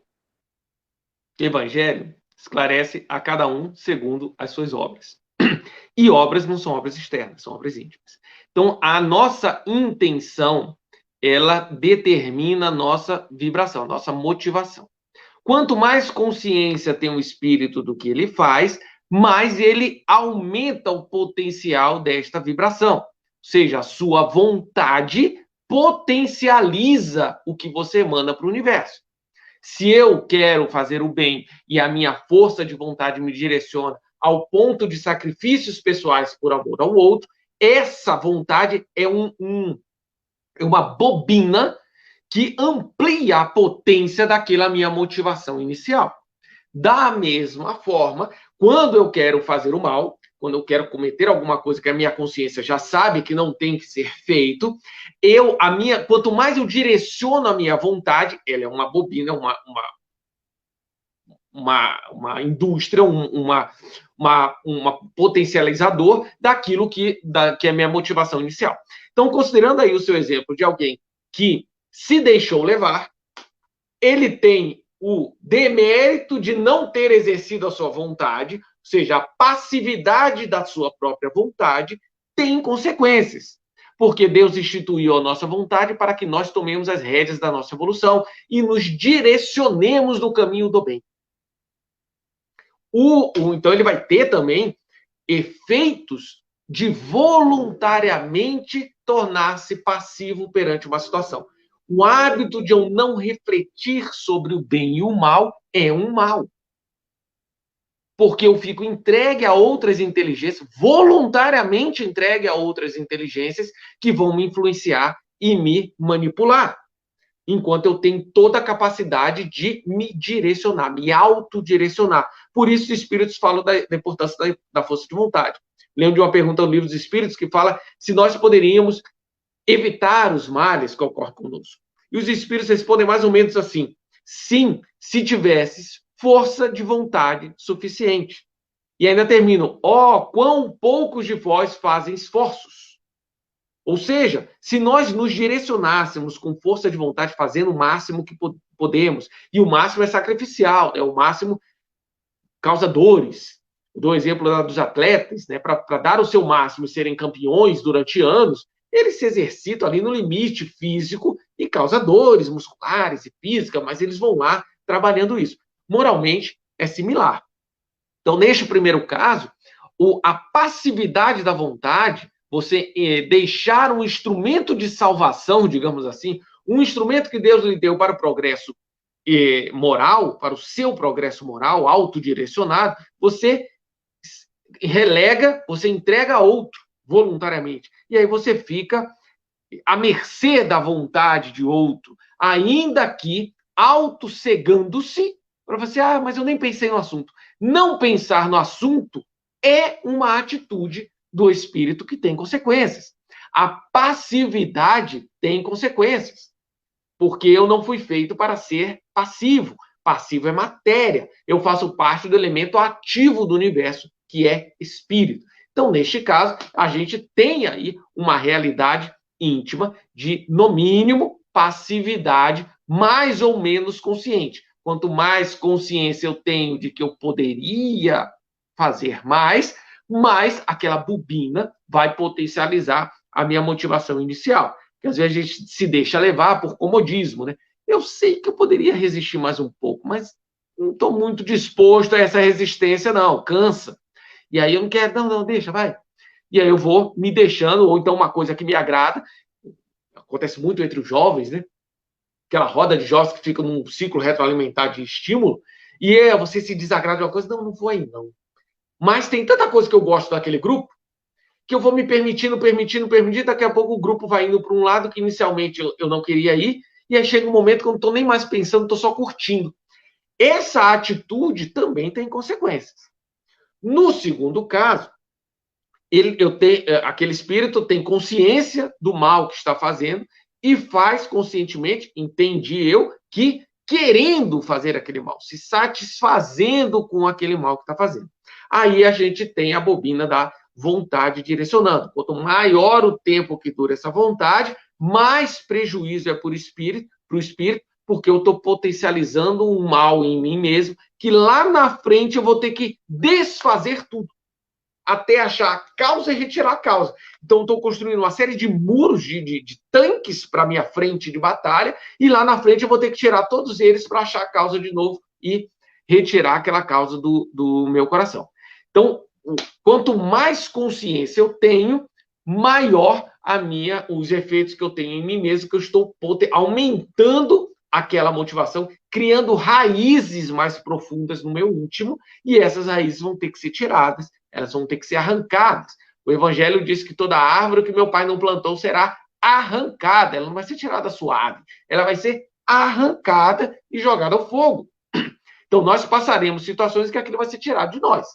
Evangelho esclarece a cada um segundo as suas obras. E obras não são obras externas, são obras íntimas. Então, a nossa intenção, ela determina a nossa vibração, a nossa motivação. Quanto mais consciência tem o espírito do que ele faz, mais ele aumenta o potencial desta vibração. Ou seja, a sua vontade potencializa o que você emana para o universo. Se eu quero fazer o bem e a minha força de vontade me direciona ao ponto de sacrifícios pessoais por amor ao outro, essa vontade é uma bobina que amplia a potência daquela minha motivação inicial. Da mesma forma, quando eu quero fazer o mal, quando eu quero cometer alguma coisa que a minha consciência já sabe que não tem que ser feito, quanto mais eu direciono a minha vontade, ela é uma bobina, uma indústria, uma potencializador daquilo que é a minha motivação inicial. Então, considerando aí o seu exemplo de alguém que se deixou levar, ele tem o demérito de não ter exercido a sua vontade, ou seja, a passividade da sua própria vontade tem consequências, porque Deus instituiu a nossa vontade para que nós tomemos as rédeas da nossa evolução e nos direcionemos no caminho do bem. Então, ele vai ter também efeitos de voluntariamente tornar-se passivo perante uma situação. O hábito de eu não refletir sobre o bem e o mal é um mal. Porque eu fico entregue a outras inteligências, voluntariamente entregue a outras inteligências que vão me influenciar e me manipular. Enquanto eu tenho toda a capacidade de me direcionar, me autodirecionar. Por isso, os espíritos falam da importância da força de vontade. Lembro de uma pergunta no Livro dos Espíritos que fala se nós poderíamos evitar os males que ocorrem conosco. E os espíritos respondem mais ou menos assim: sim, se tivesses força de vontade suficiente. E ainda terminam: quão poucos de vós fazem esforços. Ou seja, se nós nos direcionássemos com força de vontade, fazendo o máximo que podemos, e o máximo é sacrificial, o máximo causa dores. Eu dou o exemplo dos atletas, para dar o seu máximo e serem campeões durante anos, eles se exercitam ali no limite físico e causa dores musculares e físicas, mas eles vão lá trabalhando isso. Moralmente, é similar. Então, neste primeiro caso, a passividade da vontade, você deixar um instrumento de salvação, digamos assim, um instrumento que Deus lhe deu para o progresso moral, para o seu progresso moral, autodirecionado, você relega, você entrega a outro voluntariamente. E aí você fica à mercê da vontade de outro, ainda que autocegando-se para você, mas eu nem pensei no assunto. Não pensar no assunto é uma atitude do espírito que tem consequências. A passividade tem consequências, porque eu não fui feito para ser passivo. Passivo é matéria. Eu faço parte do elemento ativo do universo, que é espírito. Então, neste caso, a gente tem aí uma realidade íntima de, no mínimo, passividade mais ou menos consciente. Quanto mais consciência eu tenho de que eu poderia fazer mais aquela bobina vai potencializar a minha motivação inicial. Porque às vezes a gente se deixa levar por comodismo, né? Eu sei que eu poderia resistir mais um pouco, mas não estou muito disposto a essa resistência, não. Cansa. E aí eu não quero, não, deixa, vai. E aí eu vou me deixando, ou então uma coisa que me agrada, acontece muito entre os jovens, né? Aquela roda de jovens que fica num ciclo retroalimentar de estímulo, e você se desagrada de uma coisa, não vou aí, não. Mas tem tanta coisa que eu gosto daquele grupo, que eu vou me permitindo, daqui a pouco o grupo vai indo para um lado que inicialmente eu não queria ir, e aí chega um momento que eu não estou nem mais pensando, estou só curtindo. Essa atitude também tem consequências. No segundo caso, aquele espírito tem consciência do mal que está fazendo e faz conscientemente, entendi eu, que querendo fazer aquele mal, se satisfazendo com aquele mal que está fazendo. Aí a gente tem a bobina da vontade direcionando. Quanto maior o tempo que dura essa vontade, mais prejuízo é para o espírito, porque eu estou potencializando um mal em mim mesmo, que lá na frente eu vou ter que desfazer tudo, até achar a causa e retirar a causa. Então, estou construindo uma série de muros, de tanques para minha frente de batalha, e lá na frente eu vou ter que tirar todos eles para achar a causa de novo e retirar aquela causa do meu coração. Então, quanto mais consciência eu tenho, maior os efeitos que eu tenho em mim mesmo, que eu estou aumentando aquela motivação, criando raízes mais profundas no meu íntimo, e essas raízes vão ter que ser tiradas, elas vão ter que ser arrancadas. O Evangelho diz que toda árvore que meu pai não plantou será arrancada, ela não vai ser tirada suave, ela vai ser arrancada e jogada ao fogo. Então, nós passaremos situações que aquilo vai ser tirado de nós.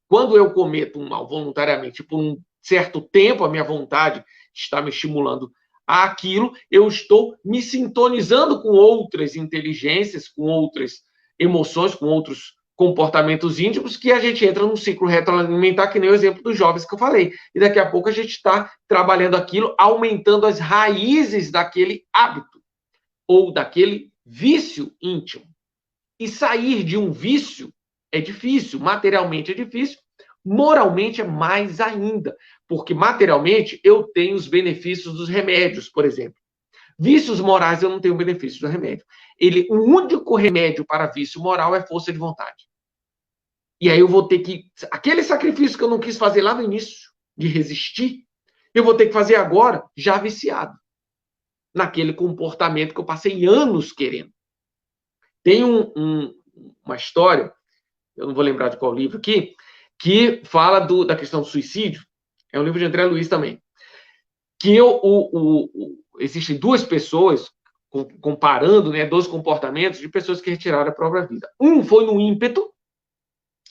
Quando eu cometo um mal voluntariamente, por um certo tempo, a minha vontade está me estimulando àquilo, eu estou me sintonizando com outras inteligências, com outras emoções, com outros comportamentos íntimos, que a gente entra num ciclo retroalimentar, que nem o exemplo dos jovens que eu falei. E daqui a pouco a gente está trabalhando aquilo, aumentando as raízes daquele hábito ou daquele vício íntimo. E sair de um vício é difícil, materialmente é difícil, moralmente é mais ainda, porque materialmente eu tenho os benefícios dos remédios, por exemplo. Vícios morais eu não tenho benefício do remédio. O único remédio para vício moral é força de vontade. E aí eu vou ter que... Aquele sacrifício que eu não quis fazer lá no início, de resistir, eu vou ter que fazer agora, já viciado, naquele comportamento que eu passei anos querendo. Tem uma história, eu não vou lembrar de qual livro aqui, que fala da questão do suicídio. É um livro de André Luiz também. Que existem duas pessoas, comparando, né, 2 comportamentos de pessoas que retiraram a própria vida. Um foi no ímpeto,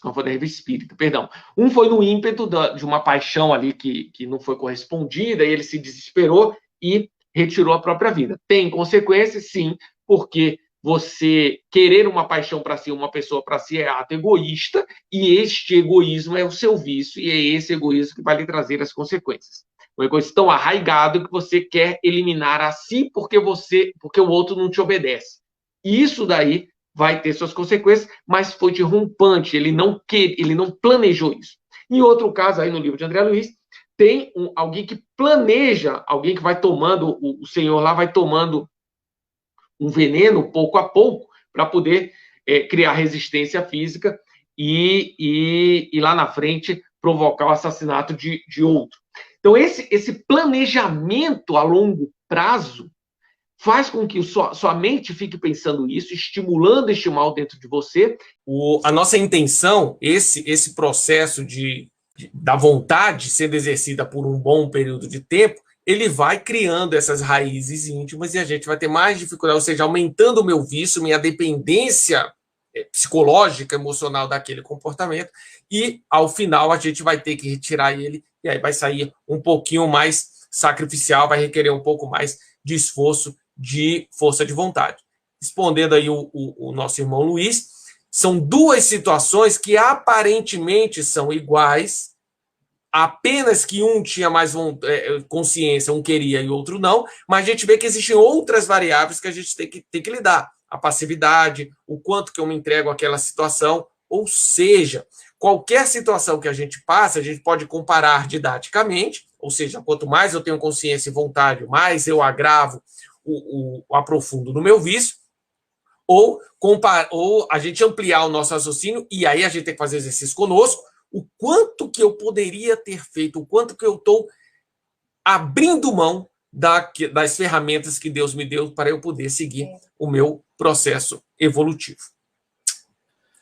não foi da revista espírita, perdão. Um foi no ímpeto de uma paixão ali que não foi correspondida, e ele se desesperou e retirou a própria vida. Tem consequências, sim, porque você querer uma paixão para si, uma pessoa para si, é ato egoísta, e este egoísmo é o seu vício, e é esse egoísmo que vai lhe trazer as consequências. Um egoísmo tão arraigado que você quer eliminar a si porque o outro não te obedece. E isso daí vai ter suas consequências, mas foi derrompante, ele não planejou isso. Em outro caso, aí no livro de André Luiz, tem alguém que planeja, alguém que vai tomando, o senhor lá vai tomando um veneno pouco a pouco para poder criar resistência física e lá na frente provocar o assassinato de outro. Então, esse planejamento a longo prazo faz com que sua mente fique pensando isso, estimulando este mal dentro de você. A nossa intenção, esse processo da vontade sendo exercida por um bom período de tempo, ele vai criando essas raízes íntimas e a gente vai ter mais dificuldade, ou seja, aumentando o meu vício, minha dependência psicológica, emocional daquele comportamento, e ao final a gente vai ter que retirar ele, e aí vai sair um pouquinho mais sacrificial, vai requerer um pouco mais de esforço, de força de vontade. Respondendo aí o nosso irmão Luiz, são 2 situações que aparentemente são iguais, apenas que um tinha mais consciência, um queria e outro não, mas a gente vê que existem outras variáveis que a gente tem que lidar. A passividade, o quanto que eu me entrego àquela situação, ou seja, qualquer situação que a gente passa, a gente pode comparar didaticamente, ou seja, quanto mais eu tenho consciência e vontade, mais eu agravo o aprofundo no meu vício, ou a gente ampliar o nosso raciocínio, e aí a gente tem que fazer exercício conosco, o quanto que eu poderia ter feito, o quanto que eu estou abrindo mão das ferramentas que Deus me deu para eu poder seguir o meu processo evolutivo.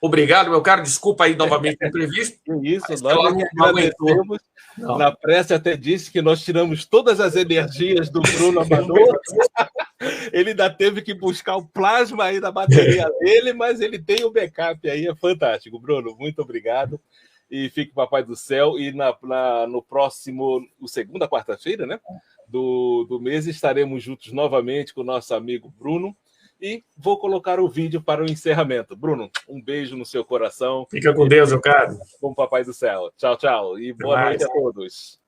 Obrigado, meu caro. Desculpa aí novamente o imprevisto. Isso, nós que agradecemos. Na prece até disse que nós tiramos todas as energias do Bruno Amador. Ele ainda teve que buscar o plasma aí da bateria dele, mas ele tem o backup aí, é fantástico. Bruno, muito obrigado. E fique Papai do Céu. E no próximo, segunda quarta-feira, né? Do mês, estaremos juntos novamente com o nosso amigo Bruno. e vou colocar o vídeo para o encerramento. Bruno, um beijo no seu coração. Fica com Deus, meu caro. Com o Papai do Céu. Tchau, tchau. E boa noite a todos.